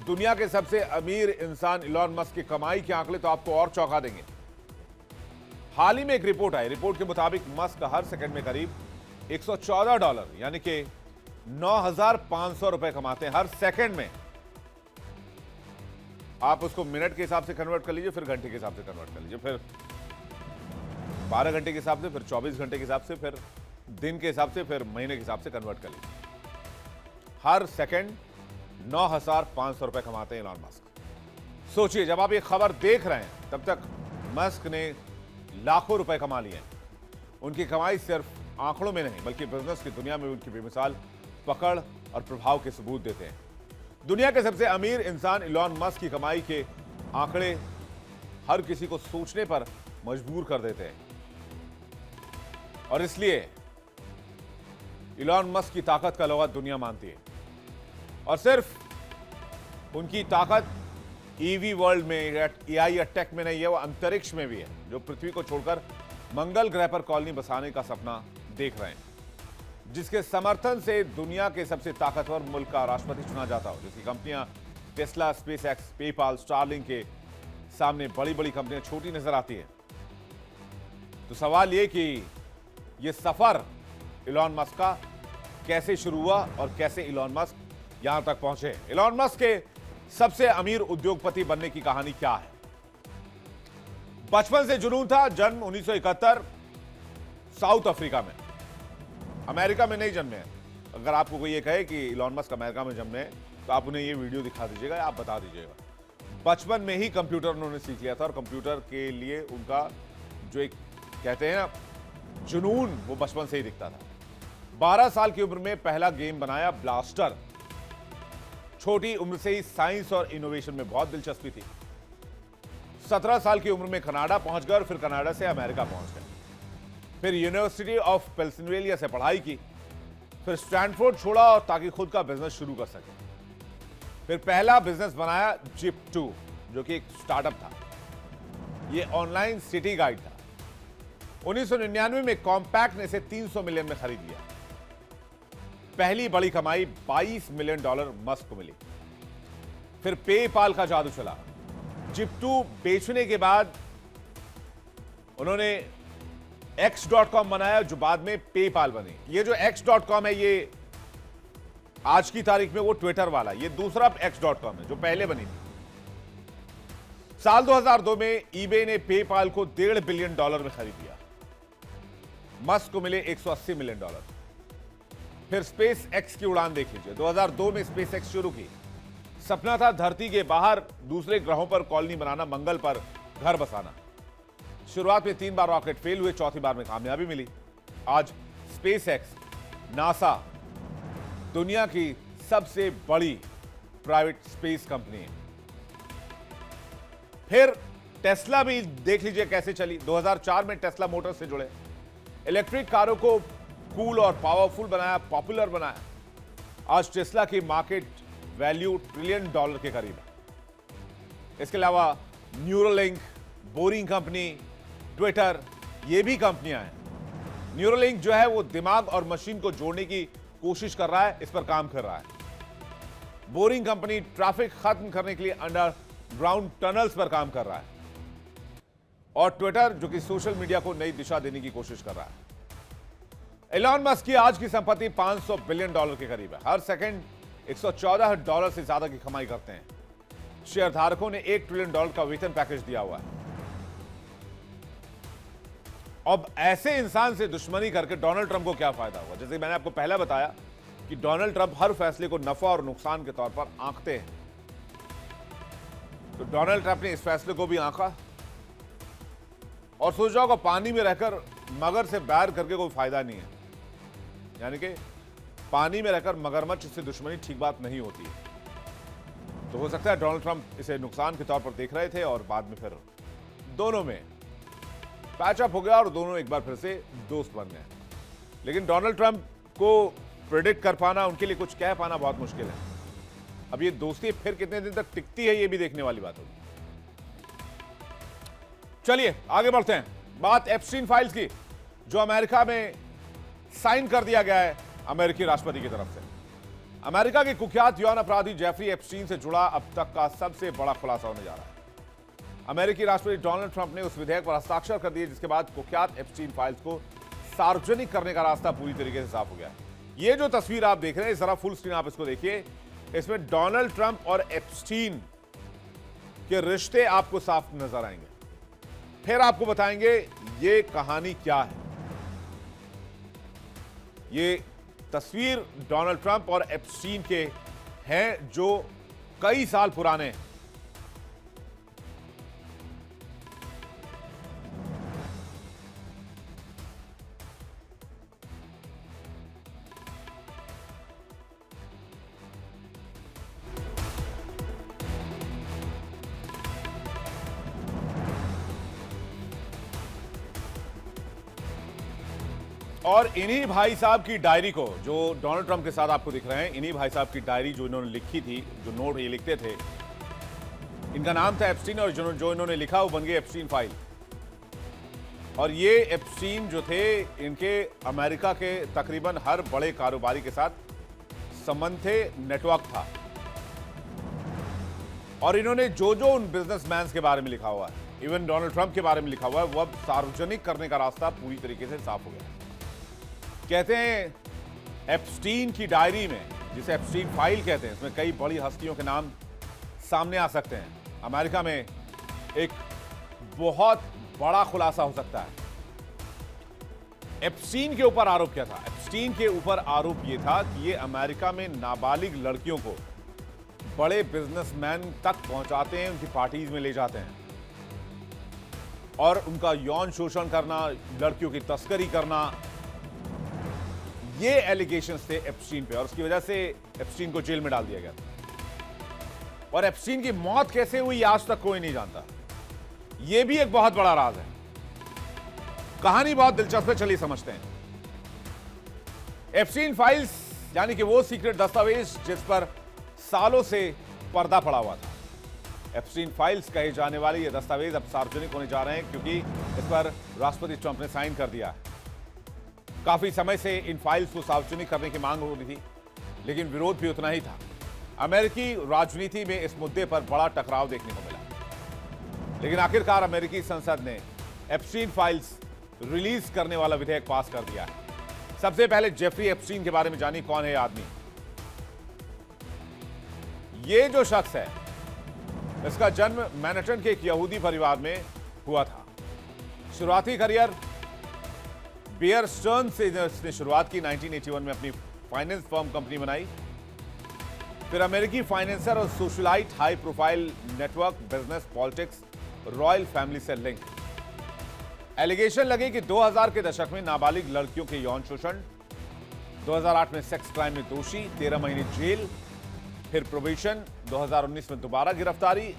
दुनिया के सबसे अमीर इंसान इलॉन मस्क की कमाई के आंकड़े तो आपको और चौंका देंगे। हाल ही में एक रिपोर्ट आई। रिपोर्ट के मुताबिक मस्क हर सेकंड में करीब $114 यानी कि 9,500 रुपए कमाते हैं हर सेकंड में। आप उसको मिनट के हिसाब से कन्वर्ट कर लीजिए, फिर घंटे के हिसाब से कन्वर्ट कर लीजिए, फिर 12 घंटे के हिसाब से, फिर 24 घंटे के हिसाब से, फिर दिन के हिसाब से, फिर महीने के हिसाब से कन्वर्ट कर लीजिए। हर सेकंड 9,500 रुपए कमाते हैं इलॉन मस्क। सोचिए, जब आप ये खबर देख रहे हैं तब तक मस्क ने लाखों रुपए कमा लिए हैं। उनकी कमाई सिर्फ आंकड़ों में नहीं बल्कि बिजनेस की दुनिया में उनकी बेमिसाल पकड़ और प्रभाव के सबूत देते हैं। दुनिया के सबसे अमीर इंसान इलॉन मस्क की कमाई के आंकड़े हर किसी को सोचने पर मजबूर कर देते हैं। और इसलिए इलॉन मस्क की ताकत का लोहा दुनिया मानती है। और सिर्फ उनकी ताकत ईवी वर्ल्ड में या एआई या टेक में नहीं है, वो अंतरिक्ष में भी है, जो पृथ्वी को छोड़कर मंगल ग्रह पर कॉलोनी बसाने का सपना देख रहे हैं, जिसके समर्थन से दुनिया के सबसे ताकतवर मुल्क का राष्ट्रपति चुना जाता हो। जिसकी कंपनियां टेस्ला, स्पेसएक्स, पेपाल, स्टारलिंक के सामने बड़ी बड़ी कंपनियां छोटी नजर आती है। तो सवाल यह कि यह सफर इलॉन मस्क का कैसे शुरू हुआ और कैसे इलॉन मस्क यहां तक पहुंचे। इलॉन मस्क के सबसे अमीर उद्योगपति बनने की कहानी क्या है? बचपन से जुनून था। जन्म 1971 साउथ अफ्रीका में, अमेरिका में नहीं जन्मे। अगर आपको कोई ये कहे कि इलॉन मस्क अमेरिका में जन्मे तो आप उन्हें ये वीडियो दिखा दीजिएगा या आप बता दीजिएगा। बचपन में ही कंप्यूटर उन्होंने सीख लिया था और कंप्यूटर के लिए उनका जो एक कहते हैं ना जुनून, वो बचपन से ही दिखता था। 12 साल की उम्र में पहला गेम बनाया, ब्लास्टर। छोटी उम्र से ही साइंस और इनोवेशन में बहुत दिलचस्पी थी। 17 साल की उम्र में कनाडा पहुंच गए और फिर कनाडा से अमेरिका पहुंच गए। फिर यूनिवर्सिटी ऑफ पेंसिल्वेनिया से पढ़ाई की, फिर स्टैनफोर्ड छोड़ा और ताकि खुद का बिजनेस शुरू कर सके। फिर पहला बिजनेस बनाया जिप2, जो कि एक स्टार्टअप था। यह ऑनलाइन सिटी गाइड था। 1999 में कॉम्पैक्ट ने इसे $300 मिलियन में खरीद लिया। पहली बड़ी कमाई $22 मिलियन मस्क को मिली। फिर पेपाल का जादू चला। जिप2 बेचने के बाद उन्होंने X.com बनाया, जो बाद में पेपाल बनी। ये जो X.com है, ये आज की तारीख में वो ट्विटर वाला, ये दूसरा X.com है जो पहले बनी थी। साल 2002 में ईबे ने पेपाल को $1.5 बिलियन में खरीद लिया। मस्क को मिले $180 मिलियन। फिर स्पेस एक्स की उड़ान देख लीजिए। 2002 में स्पेस एक्स शुरू की। सपना था धरती के बाहर दूसरे ग्रहों पर कॉलोनी बनाना, मंगल पर घर बसाना। शुरुआत में 3 बार रॉकेट फेल हुए, चौथी बार में कामयाबी मिली। आज स्पेस एक्स, नासा दुनिया की सबसे बड़ी प्राइवेट स्पेस कंपनी है। फिर टेस्ला भी देख लीजिए कैसे चली। 2004 में टेस्ला मोटर्स से जुड़े, इलेक्ट्रिक कारों को कूल और पावरफुल बनाया, पॉपुलर बनाया। आज टेस्ला की मार्केट वैल्यू ट्रिलियन डॉलर के करीब है। इसके अलावा न्यूरोलिंक, बोरिंग कंपनी, ट्विटर, ये भी कंपनियां हैं। न्यूरोलिंक जो है वो दिमाग और मशीन को जोड़ने की कोशिश कर रहा है, इस पर काम कर रहा है। बोरिंग कंपनी ट्रैफिक खत्म करने के लिए अंडरग्राउंड टनल्स पर काम कर रहा है। और ट्विटर जो कि सोशल मीडिया को नई दिशा देने की कोशिश कर रहा है। एलॉन मस्क की आज की संपत्ति $500 बिलियन के करीब है। हर सेकंड $114 से ज्यादा की कमाई करते हैं। शेयरधारकों ने $1 ट्रिलियन का वेतन पैकेज दिया हुआ है। अब ऐसे इंसान से दुश्मनी करके डोनाल्ड ट्रंप को क्या फायदा होगा? जैसे मैंने आपको पहले बताया कि डोनाल्ड ट्रंप हर फैसले को नफा और नुकसान के तौर पर आंकते हैं। तो डोनाल्ड ट्रंप ने इस फैसले को भी आंका और सोच जाओगा पानी में रहकर मगर से बैर करके कोई फायदा नहीं है। यानी कि पानी में रहकर मगरमच्छ से दुश्मनी ठीक बात नहीं होती है। तो हो सकता है डोनाल्ड ट्रंप इसे नुकसान के तौर पर देख रहे थे और बाद में फिर दोनों में पैचअप हो गया और दोनों एक बार फिर से दोस्त बन गए। लेकिन डोनाल्ड ट्रंप को प्रेडिक्ट कर पाना, उनके लिए कुछ कह पाना बहुत मुश्किल है। अब ये दोस्ती फिर कितने दिन तक टिकती है, ये भी देखने वाली बात होगी। चलिए आगे बढ़ते हैं। बात एप्स्टीन फाइल्स की, जो अमेरिका में साइन कर दिया गया है अमेरिकी राष्ट्रपति की तरफ से। अमेरिका के कुख्यात यौन अपराधी जेफरी एप्स्टीन से जुड़ा अब तक का सबसे बड़ा खुलासा होने जा रहा है। अमेरिकी राष्ट्रपति डोनाल्ड ट्रंप ने उस विधेयक पर हस्ताक्षर कर दिए जिसके बाद कुख्यात एप्स्टीन फाइल्स को सार्वजनिक करने का रास्ता पूरी तरीके से साफ हो गया है। ये जो तस्वीर आप देख रहे हैं, जरा फुल स्क्रीन आप इसको देखिए। इसमें डोनाल्ड ट्रंप और एप्स्टीन के रिश्ते आपको साफ नजर आएंगे। फिर आपको बताएंगे ये कहानी क्या है। ये तस्वीर डोनाल्ड ट्रंप और एप्स्टीन के हैं जो कई साल पुराने हैं। और इन्हीं भाई साहब की डायरी को, जो डोनाल्ड ट्रंप के साथ आपको दिख रहे हैं, इन्हीं भाई साहब की डायरी जो इन्होंने लिखी थी, जो नोट ये लिखते थे, इनका नाम था एप्स्टीन और जो इन्होंने लिखा वो बन गई एप्स्टीन फाइल। और ये एप्स्टीन जो थे, इनके अमेरिका के तकरीबन हर बड़े कारोबारी के साथ संबंध थे, नेटवर्क था। और इन्होंने जो जो उन बिजनेसमैन के बारे में लिखा हुआ है, इवन डोनाल्ड ट्रंप के बारे में लिखा हुआ है, वो अब सार्वजनिक करने का रास्ता पूरी तरीके से साफ हो गया। कहते हैं एप्स्टीन की डायरी में, जिसे एप्स्टीन फाइल कहते हैं, इसमें कई बड़ी हस्तियों के नाम सामने आ सकते हैं। अमेरिका में एक बहुत बड़ा खुलासा हो सकता है। एप्स्टीन के ऊपर आरोप क्या था? एप्स्टीन के ऊपर आरोप यह था कि ये अमेरिका में नाबालिग लड़कियों को बड़े बिजनेसमैन तक पहुंचाते हैं, उनकी पार्टीज में ले जाते हैं और उनका यौन शोषण करना, लड़कियों की तस्करी करना, ये एलिगेशंस थे एप्स्टीन पे। और उसकी वजह से एप्स्टीन को जेल में डाल दिया गया था। और एप्स्टीन की मौत कैसे हुई आज तक कोई नहीं जानता। ये भी एक बहुत बड़ा राज है। कहानी बहुत दिलचस्प है, चलिए समझते हैं। एप्स्टीन फाइल्स यानी कि वो सीक्रेट दस्तावेज जिस पर सालों से पर्दा पड़ा हुआ था। एप्स्टीन फाइल्स कहे जाने वाले ये दस्तावेज अब सार्वजनिक होने जा रहे हैं क्योंकि इस पर राष्ट्रपति ट्रंप ने साइन कर दिया है। काफी समय से इन फाइल्स को सार्वजनिक करने की मांग हो रही थी, लेकिन विरोध भी उतना ही था। अमेरिकी राजनीति में इस मुद्दे पर बड़ा टकराव देखने को मिला, लेकिन आखिरकार अमेरिकी संसद ने एप्स्टीन फाइल्स रिलीज करने वाला विधेयक पास कर दिया है। सबसे पहले जेफरी एप्स्टीन के बारे में जानिए, कौन है ये आदमी। ये जो शख्स है, इसका जन्म मैनहट्टन के एक यहूदी परिवार में हुआ था। शुरुआती करियर बेयर स्टर्न्स से इसने शुरुआत की। 1981 में अपनी फाइनेंस फर्म कंपनी बनाई। फिर अमेरिकी फाइनेंसर और socialite, high profile network, business, politics, royal family से लिंक। एलिगेशन लगे कि 2000 के दशक में नाबालिग लड़कियों के यौन शोषण, 2008 में सेक्स क्राइम में दोषी, 13 महीने जेल, फिर प्रोबेशन, 2019 में दोबारा गिरफ्तारी,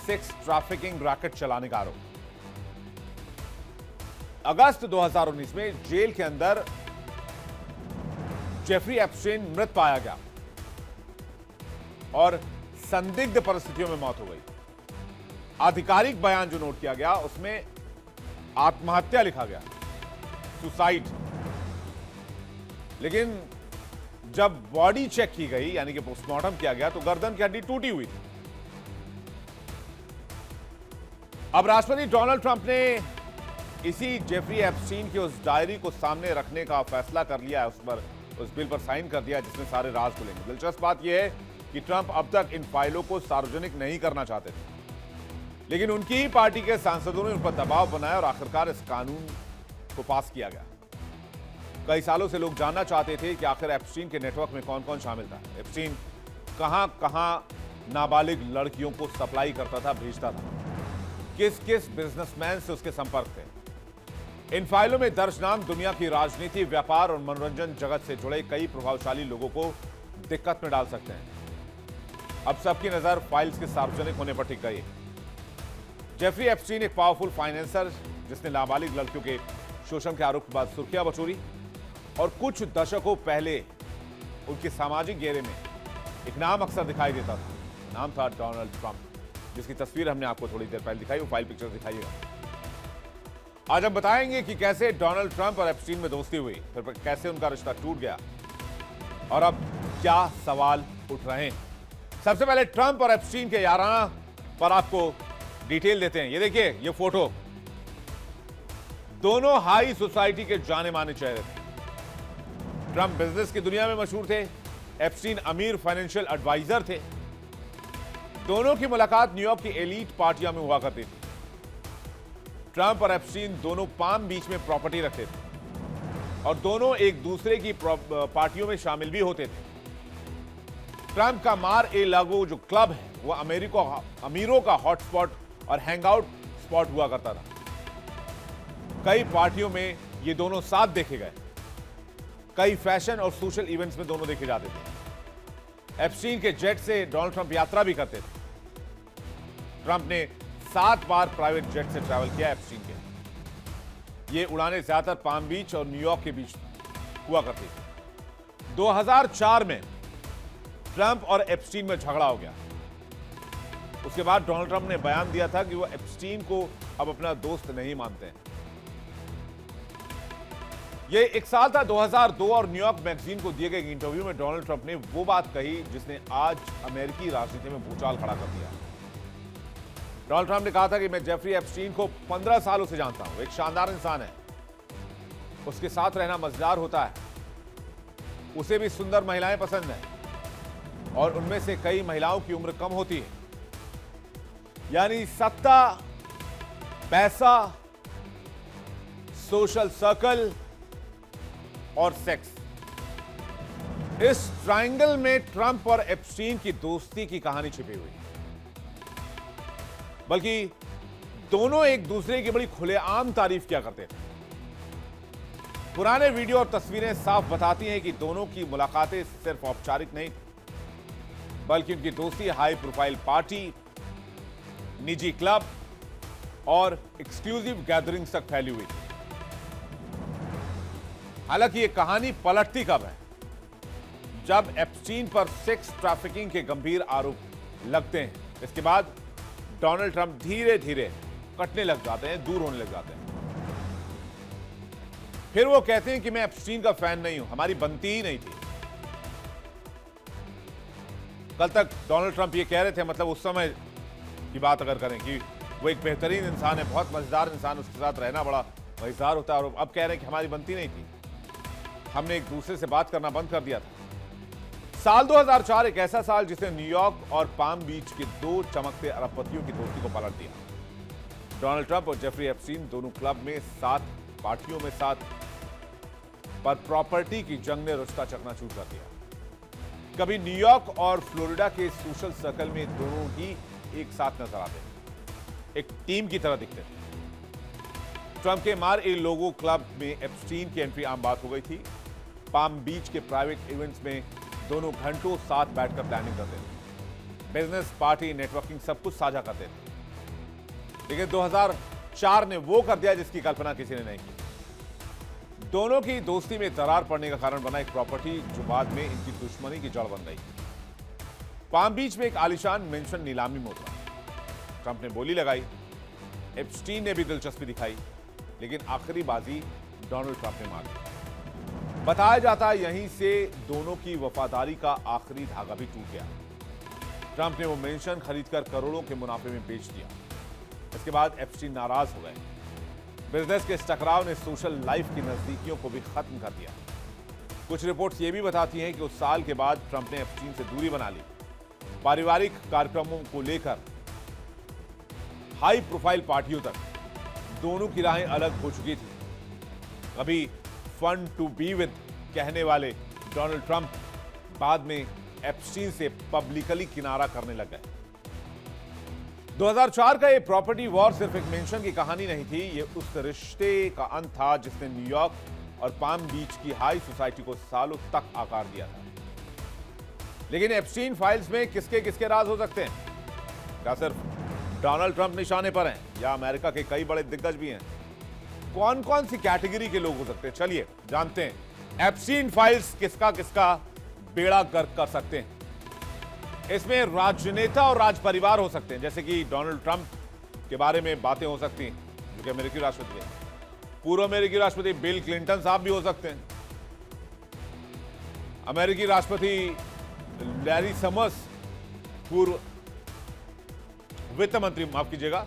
सेक्स ट्रैफिकिंग रैकेट चलाने का आरोप। अगस्त 2019 में जेल के अंदर जेफरी एप्स्टीन मृत पाया गया। और संदिग्ध परिस्थितियों में मौत हो गई। आधिकारिक बयान जो नोट किया गया उसमें आत्महत्या लिखा गया, सुसाइड। लेकिन जब बॉडी चेक की गई यानी कि पोस्टमार्टम किया गया तो गर्दन की हड्डी टूटी हुई थी। अब राष्ट्रपति डोनाल्ड ट्रंप ने इसी जेफरी एप्स्टीन की उस डायरी को सामने रखने का फैसला कर लिया है, उस बिल पर साइन कर दिया जिसमें सारे राज खुलेंगे। दिलचस्प बात यह है कि ट्रंप अब तक इन फाइलों को सार्वजनिक नहीं करना चाहते थे, लेकिन उनकी ही पार्टी के सांसदों ने उन पर दबाव बनाया और आखिरकार इस कानून को पास किया गया। कई सालों से लोग जानना चाहते थे कि आखिर एप्स्टीन के नेटवर्क में कौन कौन शामिल था। एप्स्टीन कहां कहां नाबालिग लड़कियों को सप्लाई करता था, भेजता था, किस किस बिजनेसमैन से उसके संपर्क थे। इन फाइलों में दर्ज नाम दुनिया की राजनीति, व्यापार और मनोरंजन जगत से जुड़े कई प्रभावशाली लोगों को दिक्कत में डाल सकते हैं। अब सबकी नजर फाइल्स के सार्वजनिक होने पर टिक गई। जेफरी एप्स्टीन एक पावरफुल फाइनेंसर जिसने नाबालिग लड़कियों के शोषण के आरोप के बाद सुर्खियां बटोरी और कुछ दशकों पहले उनके सामाजिक घेरे में एक नाम अक्सर दिखाई देता था, नाम था डोनाल्ड ट्रंप, जिसकी तस्वीर हमने आपको थोड़ी देर पहले दिखाई, वो फाइल पिक्चर दिखाइएगा। आज हम बताएंगे कि कैसे डोनाल्ड ट्रंप और एप्स्टीन में दोस्ती हुई, फिर कैसे उनका रिश्ता टूट गया और अब क्या सवाल उठ रहे हैं। सबसे पहले ट्रंप और एप्स्टीन के याराना पर आपको डिटेल देते हैं। ये देखिए, ये फोटो, दोनों हाई सोसाइटी के जाने माने चेहरे थे। ट्रंप बिजनेस की दुनिया में मशहूर थे, एप्स्टीन अमीर फाइनेंशियल एडवाइजर थे। दोनों की मुलाकात न्यूयॉर्क की एलीट पार्टियों में हुआ करती थी। ट्रंप और एप्स्टीन दोनों पाम बीच में प्रॉपर्टी रखते थे और दोनों एक दूसरे की पार्टियों में शामिल भी होते थे। ट्रंप का मार ए लागो जो क्लब है वो अमीरों का हॉटस्पॉट और हैंगआउट स्पॉट हुआ करता था। कई पार्टियों में ये दोनों साथ देखे गए, कई फैशन और सोशल इवेंट्स में दोनों देखे जाते थे। एप्स्टीन के जेट से डोनाल्ड ट्रंप यात्रा भी करते थे। ट्रंप ने 7 बार प्राइवेट जेट से ट्रैवल किया एप्स्टीन के। ये उड़ानें ज्यादातर पाम बीच और न्यूयॉर्क के बीच हुआ करती थी। 2004 में ट्रंप और एप्स्टीन में झगड़ा हो गया। उसके बाद डोनाल्ड ट्रंप ने बयान दिया था कि वो एप्स्टीन को अब अपना दोस्त नहीं मानते हैं। ये एक साल था 2002 और न्यूयॉर्क मैगजीन को दिए गए इंटरव्यू में डोनाल्ड ट्रंप ने वो बात कही जिसने आज अमेरिकी राजनीति में भूचाल खड़ा कर दिया। डोनाल्ड ट्रंप ने कहा था कि मैं जेफरी एप्स्टीन को 15 सालों से जानता हूं, एक शानदार इंसान है, उसके साथ रहना मजेदार होता है, उसे भी सुंदर महिलाएं पसंद हैं और उनमें से कई महिलाओं की उम्र कम होती है। यानी सत्ता, पैसा, सोशल सर्कल और सेक्स, इस ट्रायंगल में ट्रंप और एप्स्टीन की दोस्ती की कहानी छिपी हुई है। बल्कि दोनों एक दूसरे की बड़ी खुलेआम तारीफ किया करते थे। पुराने वीडियो और तस्वीरें साफ बताती हैं कि दोनों की मुलाकातें सिर्फ औपचारिक नहीं थी, बल्कि उनकी दोस्ती हाई प्रोफाइल पार्टी, निजी क्लब और एक्सक्लूसिव गैदरिंग्स तक फैली हुई थी। हालांकि यह कहानी पलटती कब है? जब एप्स्टीन पर सेक्स ट्रैफिकिंग के गंभीर आरोप लगते हैं। इसके बाद डोनाल्ड ट्रंप धीरे धीरे कटने लग जाते हैं, दूर होने लग जाते हैं। फिर वो कहते हैं कि मैं एप्स्टीन का फैन नहीं हूं, हमारी बनती ही नहीं थी। कल तक डोनाल्ड ट्रंप ये कह रहे थे, मतलब उस समय की बात अगर करें, कि वो एक बेहतरीन इंसान है, बहुत मजेदार इंसान, उसके साथ रहना बड़ा मजेदार होता है, और अब कह रहे हैं कि हमारी बनती नहीं थी, हमने एक दूसरे से बात करना बंद कर दिया था। साल 2004 एक ऐसा साल जिसने न्यूयॉर्क और पाम बीच के दो चमकते अरबपतियों की दोस्ती को पलट दिया। डोनाल्ड ट्रंप और जेफरी एप्स्टीन दोनों क्लब में साथ, पार्टियों में साथ, पर प्रॉपर्टी की जंग ने रिश्ता चकनाचूर कर दिया। कभी न्यूयॉर्क और फ्लोरिडा के सोशल सर्कल में दोनों ही एक साथ नजर आते, एक टीम की तरह दिखते थे। ट्रंप के मार ए लोगो क्लब में एप्स्टीन की एंट्री आम बात हो गई थी। पाम बीच के प्राइवेट इवेंट्स में दोनों घंटों साथ बैठकर प्लानिंग करते थे। बिजनेस, पार्टी, नेटवर्किंग सब कुछ साझा करते थे। लेकिन 2004 ने वो कर दिया जिसकी कल्पना किसी ने नहीं की। दोनों की दोस्ती में दरार पड़ने का कारण बना एक प्रॉपर्टी जो बाद में इनकी दुश्मनी की जड़ बन गई। पाम बीच में एक आलीशान मेंशन नीलामी में उतरा। ट्रंप ने बोली लगाई, एप्स्टीन ने भी दिलचस्पी दिखाई, लेकिन आखिरी बाजी डोनाल्ड ट्रंप ने मार दी। बताया जाता है यहीं से दोनों की वफादारी का आखिरी धागा भी टूट गया। ट्रंप ने वो मेंशन खरीदकर करोड़ों के मुनाफे में बेच दिया। इसके बाद एप्स्टीन नाराज हो गए। बिजनेस के इस टकराव ने सोशल लाइफ की नजदीकियों को भी खत्म कर दिया। कुछ रिपोर्ट्स ये भी बताती हैं कि उस साल के बाद ट्रंप ने एप्स्टीन से दूरी बना ली। पारिवारिक कार्यक्रमों को लेकर हाई प्रोफाइल पार्टियों तक दोनों की राहें अलग हो चुकी थी। कभी फन टू बी विद कहने वाले डोनाल्ड ट्रंप बाद में एप्स्टीन से पब्लिकली किनारा करने लग गए। 2004 का ये प्रॉपर्टी वॉर सिर्फ एक मेंशन की कहानी नहीं थी, ये उस रिश्ते का अंत था जिसने न्यूयॉर्क और पाम बीच की हाई सोसाइटी को सालों तक आकार दिया था। लेकिन एप्स्टीन फाइल्स में किसके किसके राज हो सकते हैं? क्या सिर्फ डोनाल्ड ट्रंप निशाने पर हैं या अमेरिका के कई बड़े दिग्गज भी हैं? कौन कौन सी कैटेगरी के लोग हो सकते हैं? चलिए जानते हैं एप्स्टीन फाइल्स किसका किसका बेड़ा गर्क कर सकते हैं। इसमें राजनेता और राज परिवार हो सकते हैं, जैसे कि डोनाल्ड ट्रंप के बारे में बातें हो सकती हैं, जो कि अमेरिकी राष्ट्रपति हैं। पूर्व अमेरिकी राष्ट्रपति बिल क्लिंटन साहब भी हो सकते हैं। अमेरिकी राष्ट्रपति लैरी समर्स, पूर्व वित्त मंत्री, माफ कीजिएगा,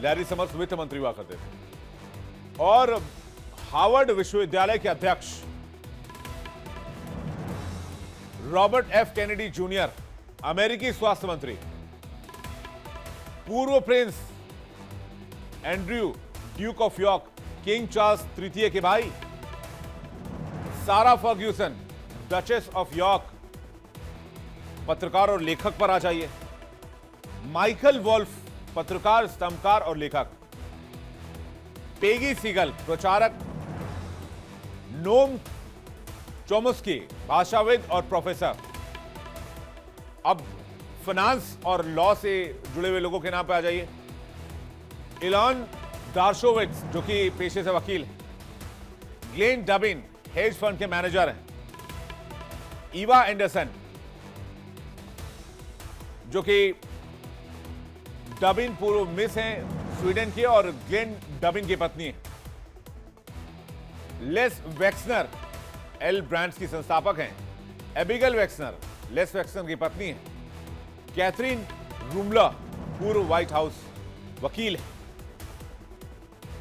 लैरी समर्स वित्त मंत्री हुआ करते थे। और हार्वर्ड विश्वविद्यालय के अध्यक्ष रॉबर्ट एफ कैनेडी जूनियर, अमेरिकी स्वास्थ्य मंत्री, पूर्व Prince Andrew Duke of York, king Charles तृतीय के भाई, सारा फर्ग्यूसन, डचेस ऑफ यॉर्क, पत्रकार और लेखक पर आ जाइए, माइकल वॉल्फ, पत्रकार, स्तंभकार और लेखक, पेगी सीगल, प्रचारक, नोम चोम्स्की, भाषाविद और प्रोफेसर। अब फाइनेंस और लॉ से जुड़े हुए लोगों के नाम पे आ जाइए। इलॉन डार्शोविट्ज, जो कि पेशे से वकील है, ग्लेन डबिन, हेज फंड के मैनेजर हैं, ईवा एंडरसन, जो कि डबिन पूर्व मिस हैं स्वीडन के और ग्लेन डबिन की पत्नी है, लेस वेक्सनर, एल ब्रांड्स की संस्थापक हैं, एबिगेल वेक्सनर, लेस वेक्सनर की पत्नी है, कैथरीन रूमला, पूर्व व्हाइट हाउस वकील है,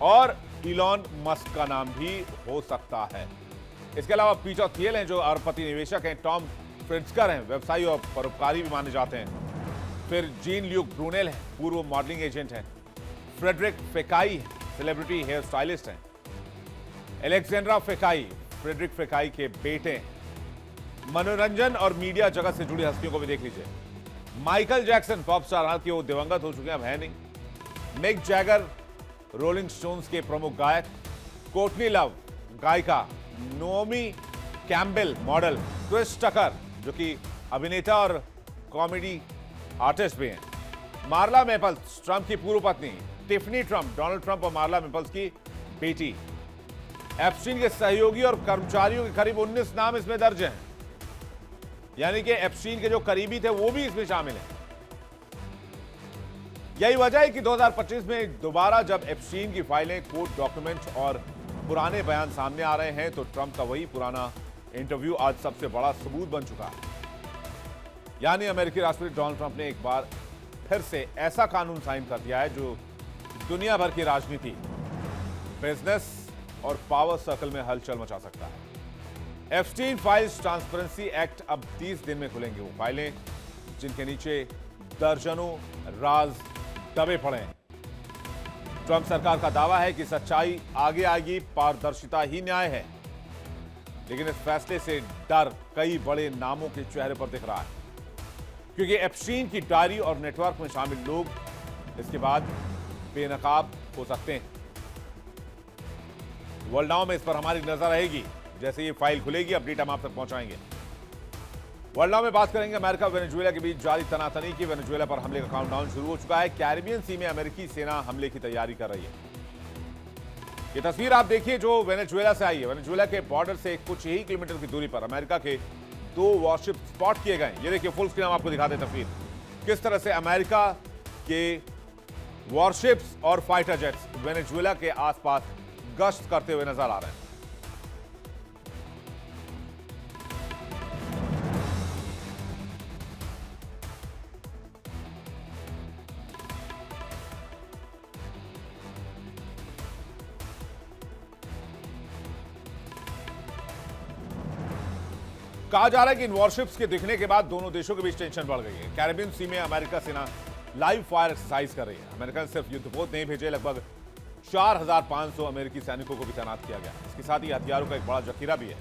और इलॉन मस्क का नाम भी हो सकता है। इसके अलावा पीटर थियल हैं, जो अरबपति निवेशक हैं, टॉम फ्रिट्जकर हैं, व्यवसायी और परोपकारी भी माने जाते हैं, फिर जीन ल्यूक ब्रूनेल हैं, पूर्व मॉडलिंग एजेंट हैं, फ्रेडरिक फेकाई सेलिब्रिटी हेयर स्टाइलिस्ट हैं, एलेक्जेंड्रा फेकाई फ्रेडरिक फेकाई के बेटे हैं। मनोरंजन और मीडिया जगत से जुड़ी हस्तियों को भी देख लीजिए। माइकल जैक्सन, पॉप स्टार, हालांकि वो दिवंगत हो चुके हैं, अब है नहीं। मिक जैगर, रोलिंग स्टोन्स के प्रमुख गायक, कोर्टनी लव, गायिका, Nomi Campbell, model, Chris Tucker, जो कि अभिनेता और कॉमेडी आर्टिस्ट भी हैं, मार्ला मेपल्स, ट्रंप की पूर्व पत्नी, टिफनी ट्रंप, डोनाल्ड ट्रंप और मार्ला मेपल्स की बेटी। एप्स्टीन के सहयोगी और कर्मचारियों के करीब 19 नाम इसमें दर्ज हैं, यानी कि एप्स्टीन के जो करीबी थे वो भी इसमें शामिल हैं। यही वजह है कि 2025 में दोबारा जब एप्स्टीन की फाइलें, कोर्ट डॉक्यूमेंट्स और पुराने बयान सामने आ रहे हैं, तो ट्रंप का वही पुराना इंटरव्यू आज सबसे बड़ा सबूत बन चुका है। यानी अमेरिकी राष्ट्रपति डोनाल्ड ट्रंप ने एक बार फिर से ऐसा कानून साइन कर दिया है जो दुनिया भर की राजनीति, बिजनेस और पावर सर्कल में हलचल मचा सकता है। एप्स्टीन फाइल्स ट्रांसपेरेंसी एक्ट अब 30 दिन में खुलेंगे वो फाइलें जिनके नीचे दर्जनों राज दबे पड़े हैं। ट्रंप सरकार का दावा है कि सच्चाई आगे आएगी, पारदर्शिता ही न्याय है, लेकिन इस फैसले से डर कई बड़े नामों के चेहरे पर दिख रहा है, क्योंकि एप्स्टीन की डायरी और नेटवर्क में शामिल लोग इसके बाद बेनकाब हो सकते हैं। वर्ल्ड नाउ में इस पर हमारी नजर रहेगी। जैसे ये फाइल खुलेगी, अपडेट हम आप तक पहुंचाएंगे। वर्ल्ड नाउ में बात करेंगे अमेरिका और वेनेजुएला के बीच जारी तनातनी की। वेनेजुएला पर हमले का काउंटडाउन शुरू हो चुका है। कैरिबियन सी में अमेरिकी सेना हमले की तैयारी कर रही है। ये तस्वीर आप देखिए जो वेनेजुएला से आई है। वेनेजुएला के बॉर्डर से कुछ ही किलोमीटर की दूरी पर अमेरिका के 2 वॉरशिप स्पॉट किए गए। ये देखिए, फुल स्क्रीन हम आपको दिखा दें तस्वीर, किस तरह से अमेरिका के वॉरशिप्स और फाइटर जेट्स वेनेजुएला के आसपास गश्त करते हुए नजर आ रहे हैं। कहा जा रहा है कि इन वॉरशिप्स के दिखने के बाद दोनों देशों के बीच टेंशन बढ़ गई है। कैरेबियन सी में अमेरिका सेना लाइव फायर एक्सरसाइज कर रही है। अमेरिका ने सिर्फ युद्धपोत नहीं भेजे, लगभग 4,500 अमेरिकी सैनिकों को भी तैनात किया गया। इसके साथ ही हथियारों का एक बड़ा जखीरा भी है।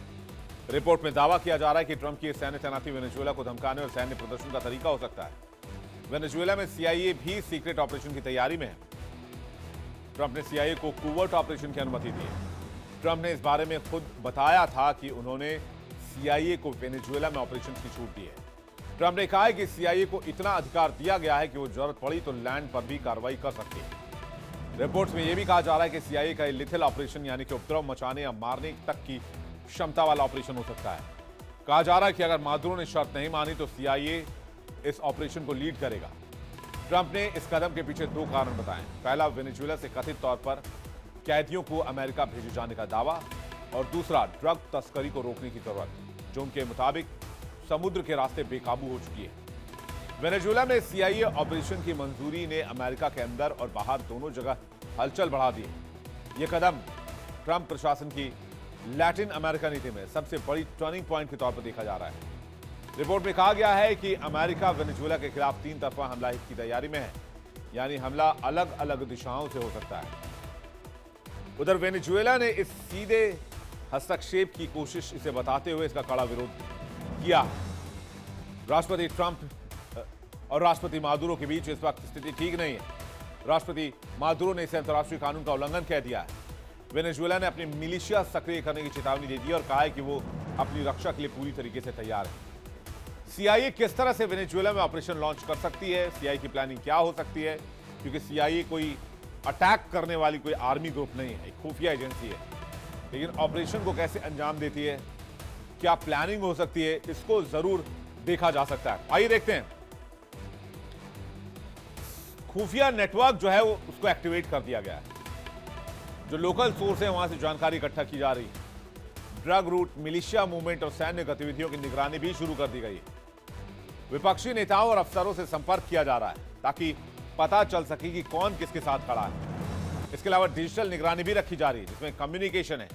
रिपोर्ट में दावा किया जा रहा है कि ट्रंप की सैन्य तैनाती वेनेजुएला को धमकाने और सैन्य प्रदर्शन का तरीका हो सकता है। वेनेजुएला में CIA भी सीक्रेट ऑपरेशन की तैयारी में है। ट्रंप ने CIA को कोवर्ट ऑपरेशन की अनुमति दी है। ट्रंप ने इस बारे में खुद बताया था कि उन्होंने CIA को वेनेजुएला में ऑपरेशन की छूट दी है। ट्रंप ने कहा है कि CIA को इतना अधिकार दिया गया है कि वो जरूरत पड़ी तो लैंड पर भी कार्रवाई कर सकती है। रिपोर्ट्स में यह भी कहा जा रहा है कि CIA का लिथिल ऑपरेशन यानी कि उपद्रव मचाने या मारने तक की क्षमता वाला ऑपरेशन हो सकता है। कहा जा रहा है कि अगर मादुरो ने शर्त नहीं मानी तो CIA इस ऑपरेशन को लीड करेगा। ट्रंप ने इस कदम के पीछे 2 कारण बताए। पहला, वेनेजुएला से कथित तौर पर कैदियों को अमेरिका भेजे जाने का दावा, और दूसरा, ड्रग तस्करी को रोकने की जरूरत, जो उनके मुताबिक समुद्र के रास्ते बेकाबू हो चुकी है। वेनेजुएला में CIA ऑपरेशन की मंजूरी ने अमेरिका के अंदर और बाहर दोनों जगह हलचल बढ़ा दी है। यह कदम ट्रंप प्रशासन की लैटिन अमेरिका नीति में सबसे बड़ी टर्निंग पॉइंट के तौर पर देखा जा रहा है। रिपोर्ट में कहा गया है कि अमेरिका वेनेजुएला के खिलाफ 3 तरफा हमला की तैयारी में है, यानी हमला अलग अलग दिशाओं से हो सकता है। उधर वेनेजुएला ने इस सीधे हस्तक्षेप की कोशिश इसे बताते हुए इसका कड़ा विरोध किया। राष्ट्रपति ट्रंप और राष्ट्रपति मादुरो के बीच इस वक्त स्थिति ठीक नहीं है। राष्ट्रपति मादुरो ने इसे अंतर्राष्ट्रीय कानून का उल्लंघन कह दिया है। वेनेजुएला ने अपनी मिलिशिया सक्रिय करने की चेतावनी दे दी और कहा है कि वो अपनी रक्षा के लिए पूरी तरीके से तैयार है। CIA किस तरह से वेनेजुएला में ऑपरेशन लॉन्च कर सकती है, CIA की प्लानिंग क्या हो सकती है, क्योंकि CIA कोई अटैक करने वाली कोई आर्मी ग्रुप नहीं है, एक खुफिया एजेंसी है। लेकिन ऑपरेशन को कैसे अंजाम देती है, क्या प्लानिंग हो सकती है, इसको जरूर देखा जा सकता है। आइए देखते हैं। खुफिया नेटवर्क जो है वो उसको एक्टिवेट कर दिया गया है। जो लोकल सोर्स है वहां से जानकारी इकट्ठा की जा रही है। ड्रग रूट, मिलिशिया मूवमेंट और सैन्य गतिविधियों की निगरानी भी शुरू कर दी गई है। विपक्षी नेताओं और अफसरों से संपर्क किया जा रहा है ताकि पता चल सके कि कौन किसके साथ खड़ा है। इसके अलावा डिजिटल निगरानी भी रखी जा रही है, जिसमें कम्युनिकेशन है,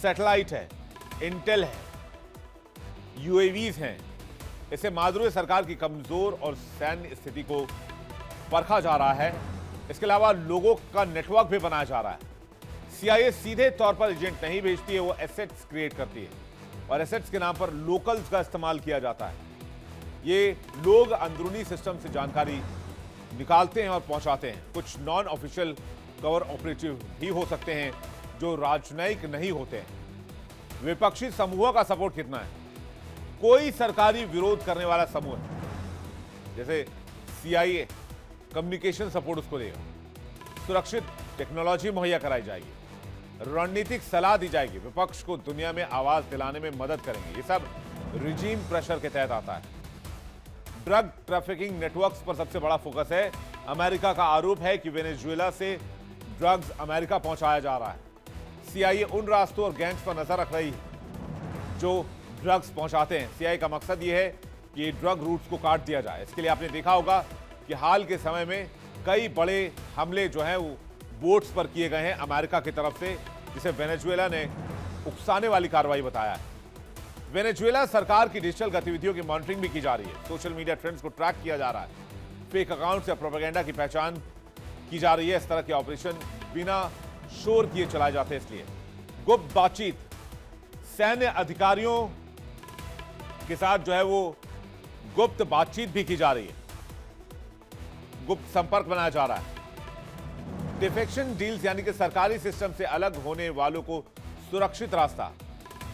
सैटेलाइट है, इंटेल है, UAVs हैं। इससे मादुरो सरकार की कमजोर और सैन्य स्थिति को परखा जा रहा है। इसके अलावा लोगों का नेटवर्क भी बनाया जा रहा है। CIA सीधे तौर पर एजेंट नहीं भेजती है, वो एसेट्स क्रिएट करती है और एसेट्स के नाम पर लोकल्स का इस्तेमाल किया जाता है। ये लोग अंदरूनी सिस्टम से जानकारी निकालते हैं और पहुंचाते हैं। कुछ नॉन ऑफिशियल कवर ऑपरेटिव भी हो सकते हैं जो राजनयिक नहीं होते हैं। विपक्षी समूहों का सपोर्ट कितना है? कोई सरकारी विरोध करने वाला समूह है, जैसे CIA कम्युनिकेशन सपोर्ट उसको देगा, सुरक्षित टेक्नोलॉजी मुहैया कराई जाएगी, रणनीतिक सलाह दी जाएगी, विपक्ष को दुनिया में आवाज दिलाने में मदद करेंगे। ये सब रिजीम प्रेशर के तहत आता है। ड्रग ट्रैफिकिंग नेटवर्क्स पर सबसे बड़ा फोकस है। अमेरिका का आरोप है कि वेनेजुएला से ड्रग्स अमेरिका पहुंचाया जा रहा है। CIA उन रास्तों और गैंग्स पर नजर रख रही है जो ड्रग्स पहुंचाते हैं। CIA का मकसद यह है कि ड्रग रूट्स को काट दिया जाए। इसके लिए आपने देखा होगा कि हाल के समय में कई बड़े हमले जो हैं वो बोट्स पर किए गए हैं अमेरिका की तरफ से, जिसे वेनेजुएला ने उकसाने वाली कार्रवाई बताया है। वेनेजुएला सरकार की डिजिटल गतिविधियों की मॉनिटरिंग भी की जा रही है। सोशल मीडिया ट्रेंड्स को ट्रैक किया जा रहा है। फेक अकाउंट्स या प्रोपेगेंडा की पहचान की जा रही है। इस तरह के ऑपरेशन बिना शोर किए चलाए जाते हैं। इसलिए गुप्त बातचीत, सैन्य अधिकारियों के साथ जो है वो गुप्त बातचीत भी की जा रही है, गुप्त संपर्क बनाया जा रहा है। डिफेक्शन डील्स यानी कि सरकारी सिस्टम से अलग होने वालों को सुरक्षित रास्ता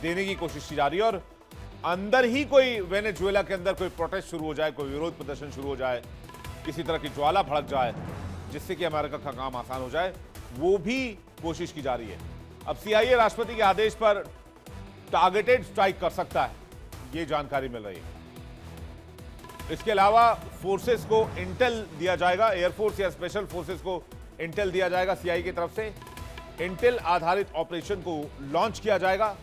देने की कोशिश की जा रही है। और अंदर ही कोई वेनेजुएला के अंदर कोई प्रोटेस्ट शुरू हो जाए, कोई विरोध प्रदर्शन शुरू हो जाए, किसी तरह की ज्वाला भड़क जाए जिससे कि अमेरिका का काम आसान हो जाए, वो भी कोशिश की जा रही है। अब CIA राष्ट्रपति के आदेश पर टारगेटेड स्ट्राइक कर सकता है। ये जानकारी मिल रही है। इसके अलावा फोर्सेस को इंटेल दिया जाएगा, एयरफोर्स या स्पेशल फोर्सेस को इंटेल दिया जाएगा सीआईए की तरफ से। इंटेल आधारित ऑपरेशन को लॉन्च किया जाएगा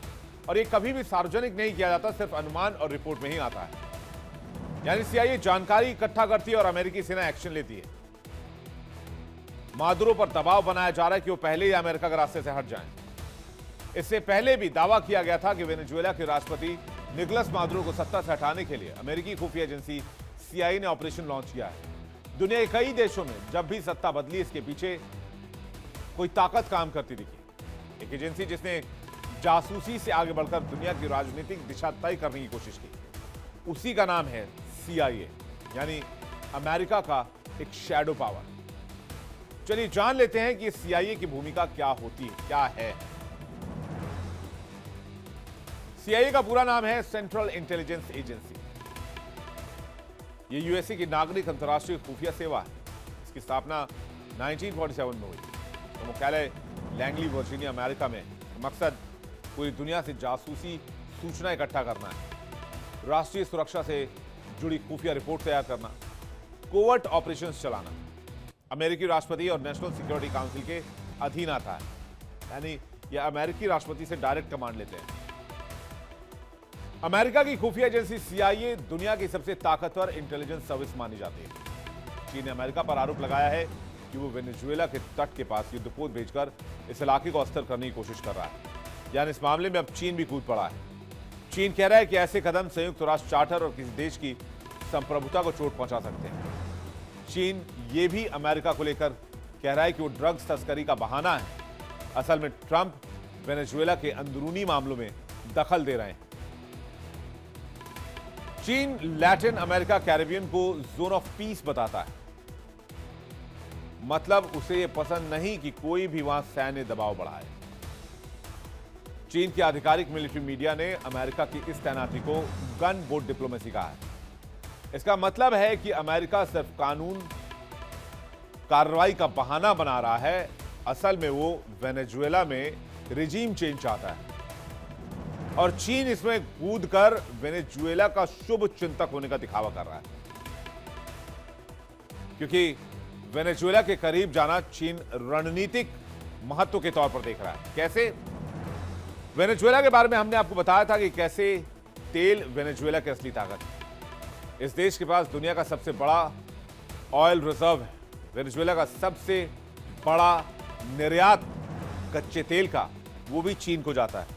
और ये कभी भी सार्वजनिक नहीं किया जाता, सिर्फ अनुमान और रिपोर्ट में ही आता है। यानी सीआईए जानकारी इकट्ठा करती है और अमेरिकी सेना एक्शन लेती है। मादुरो पर दबाव बनाया जा रहा है कि वो पहले ही अमेरिका के रास्ते से हट जाएं। इससे पहले भी दावा किया गया था कि वेनेजुएला के राष्ट्रपति निकोलस मादुरो को सत्ता से हटाने के लिए अमेरिकी खुफिया एजेंसी सीआईए ने ऑपरेशन लॉन्च किया है। दुनिया के कई देशों में जब भी सत्ता बदली, इसके पीछे कोई ताकत काम करती दिखी। एक एजेंसी जिसने जासूसी से आगे बढ़कर दुनिया की राजनीतिक दिशा तय करने की कोशिश की, उसी का नाम है सीआईए, यानी अमेरिका का एक शैडो पावर। चलिए जान लेते हैं कि सीआईए की भूमिका क्या होती है, क्या है। सीआईए का पूरा नाम है सेंट्रल इंटेलिजेंस एजेंसी। यह यूएसए की नागरिक अंतर्राष्ट्रीय खुफिया सेवा है। इसकी स्थापना 1947 में हुई। तो मुख्यालय लैंगली, वर्जीनिया, अमेरिका में। मकसद पूरी दुनिया से जासूसी सूचना इकट्ठा करना है, राष्ट्रीय सुरक्षा से जुड़ी खुफिया रिपोर्ट तैयार करना, कोवर्ट ऑपरेशंस चलाना। अमेरिकी राष्ट्रपति और नेशनल सिक्योरिटी काउंसिल के अधीन आता है, यानी यह अमेरिकी राष्ट्रपति से डायरेक्ट कमांड लेते हैं। अमेरिका की खुफिया एजेंसी सीआईए दुनिया की सबसे ताकतवर इंटेलिजेंस सर्विस मानी जाती है। चीन ने अमेरिका पर आरोप लगाया है कि वो वेनेजुएला के तट के पास युद्धपोत भेजकर इस इलाके को अस्थिर करने की कोशिश कर रहा है। यानी इस मामले में अब चीन भी कूद पड़ा है। चीन कह रहा है कि ऐसे कदम संयुक्त राष्ट्र चार्टर और किसी देश की संप्रभुता को चोट पहुंचा सकते हैं। चीन ये भी अमेरिका को लेकर कह रहा है कि वो ड्रग्स तस्करी का बहाना है। असल में ट्रंप वेनेजुएला के अंदरूनी मामलों में दखल दे रहे हैं। चीन लैटिन अमेरिका, कैरिबियन को जोन ऑफ पीस बताता है। मतलब उसे यह पसंद नहीं कि कोई भी वहां सैन्य दबाव बढ़ाए। चीन की आधिकारिक मिलिट्री मीडिया ने अमेरिका की इस तैनाती को गन बोट डिप्लोमेसी कहा है। इसका मतलब है कि अमेरिका सिर्फ कानून कार्रवाई का बहाना बना रहा है। असल में वो वेनेजुएला में रिजीम चेंज चाहता है और चीन इसमें कूदकर वेनेजुएला का शुभ चिंतक होने का दिखावा कर रहा है, क्योंकि वेनेजुएला के करीब जाना चीन रणनीतिक महत्व के तौर पर देख रहा है। कैसे? वेनेजुएला के बारे में हमने आपको बताया था कि कैसे तेल वेनेजुएला की असली ताकत है। इस देश के पास दुनिया का सबसे बड़ा ऑयल रिजर्व है। वेनेजुएला का सबसे बड़ा निर्यात कच्चे तेल का, वो भी चीन को जाता है।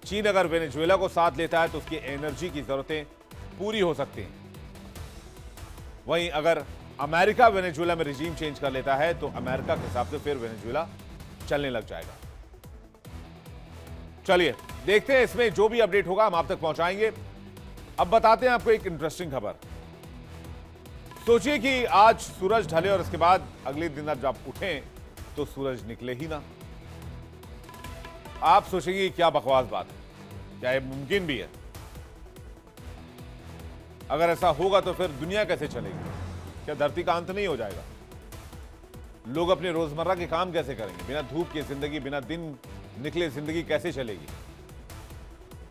चीन अगर वेनेजुएला को साथ लेता है तो उसकी एनर्जी की जरूरतें पूरी हो सकती हैं। वहीं अगर अमेरिका वेनेजुएला में रिजीम चेंज कर लेता है तो अमेरिका के हिसाब से फिर वेनेजुएला चलने लग जाएगा। चलिए देखते हैं, इसमें जो भी अपडेट होगा हम आप तक पहुंचाएंगे। अब बताते हैं आपको एक इंटरेस्टिंग खबर। सोचिए कि आज सूरज ढले और इसके बाद अगले दिन जब उठें तो सूरज निकले ही ना। आप सोचेंगे क्या बकवास बात है, क्या ये मुमकिन भी है? अगर ऐसा होगा तो फिर दुनिया कैसे चलेगी? क्या धरती का अंत नहीं हो जाएगा? लोग अपने रोजमर्रा के काम कैसे करेंगे? बिना धूप की जिंदगी, बिना दिन निकले जिंदगी कैसे चलेगी?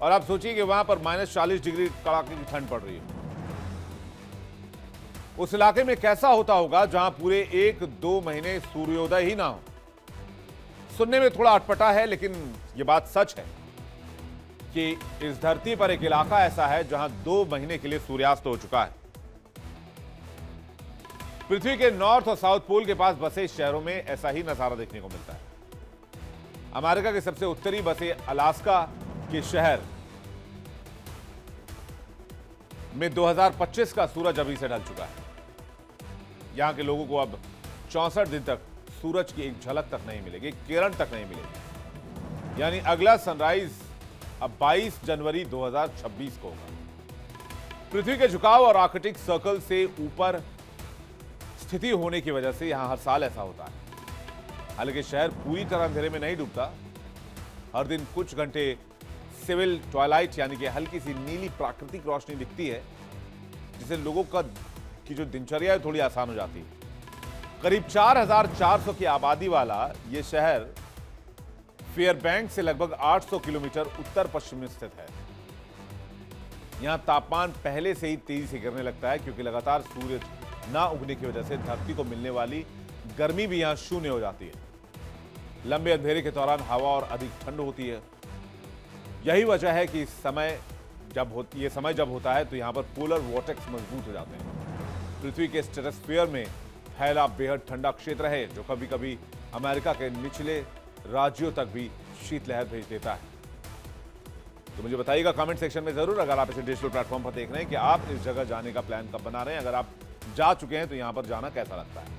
और आप सोचिए कि वहां पर -40 डिग्री कड़ाके की ठंड पड़ रही है। उस इलाके में कैसा होता होगा जहां पूरे 1-2 महीने सूर्योदय ही ना हो। सुनने में थोड़ा अटपटा है, लेकिन यह बात सच है कि इस धरती पर एक इलाका ऐसा है जहां 2 महीने के लिए सूर्यास्त हो चुका है। पृथ्वी के नॉर्थ और साउथ पोल के पास बसे शहरों में ऐसा ही नजारा देखने को मिलता है। अमेरिका के सबसे उत्तरी बसे अलास्का के शहर में 2025 का सूरज अभी से ढल चुका है। यहां के लोगों को अब 64 दिन तक सूरज की एक झलक तक नहीं मिलेगी, एक किरण तक नहीं मिलेगी। यानी अगला सनराइज अब 22 जनवरी 2026 को होगा। पृथ्वी के झुकाव और आर्कटिक सर्कल से ऊपर स्थिति होने की वजह से यहां हर साल ऐसा होता है। हालांकि शहर पूरी तरह अंधेरे में नहीं डूबता। हर दिन कुछ घंटे सिविल ट्वाइलाइट यानी कि हल्की सी नीली प्राकृतिक रोशनी दिखती है, जिससे लोगों की जो दिनचर्या है थोड़ी आसान हो जाती है। करीब 4400 की आबादी वाला यह शहर फेयरबैंक्स से लगभग 800 किलोमीटर उत्तर पश्चिम में स्थित है। यहां तापमान पहले से ही तेजी से गिरने लगता है क्योंकि लगातार सूरज ना उगने की वजह से धरती को मिलने वाली गर्मी भी यहां शून्य हो जाती है। लंबे अंधेरे के दौरान हवा और अधिक ठंड होती है। यही वजह है कि ये समय जब होता है तो यहां पर पोलर वॉर्टेक्स मजबूत हो जाते हैं। पृथ्वी के स्ट्रेटोस्फीयर में फैला बेहद ठंडा क्षेत्र है जो कभी कभी अमेरिका के निचले राज्यों तक भी शीतलहर भेज देता है। तो मुझे बताइएगा कमेंट सेक्शन में जरूर, अगर आप इसे डिजिटल प्लेटफॉर्म पर देख रहे हैं, कि आप इस जगह जाने का प्लान कब बना रहे हैं। अगर आप जा चुके हैं तो यहां पर जाना कैसा लगता है।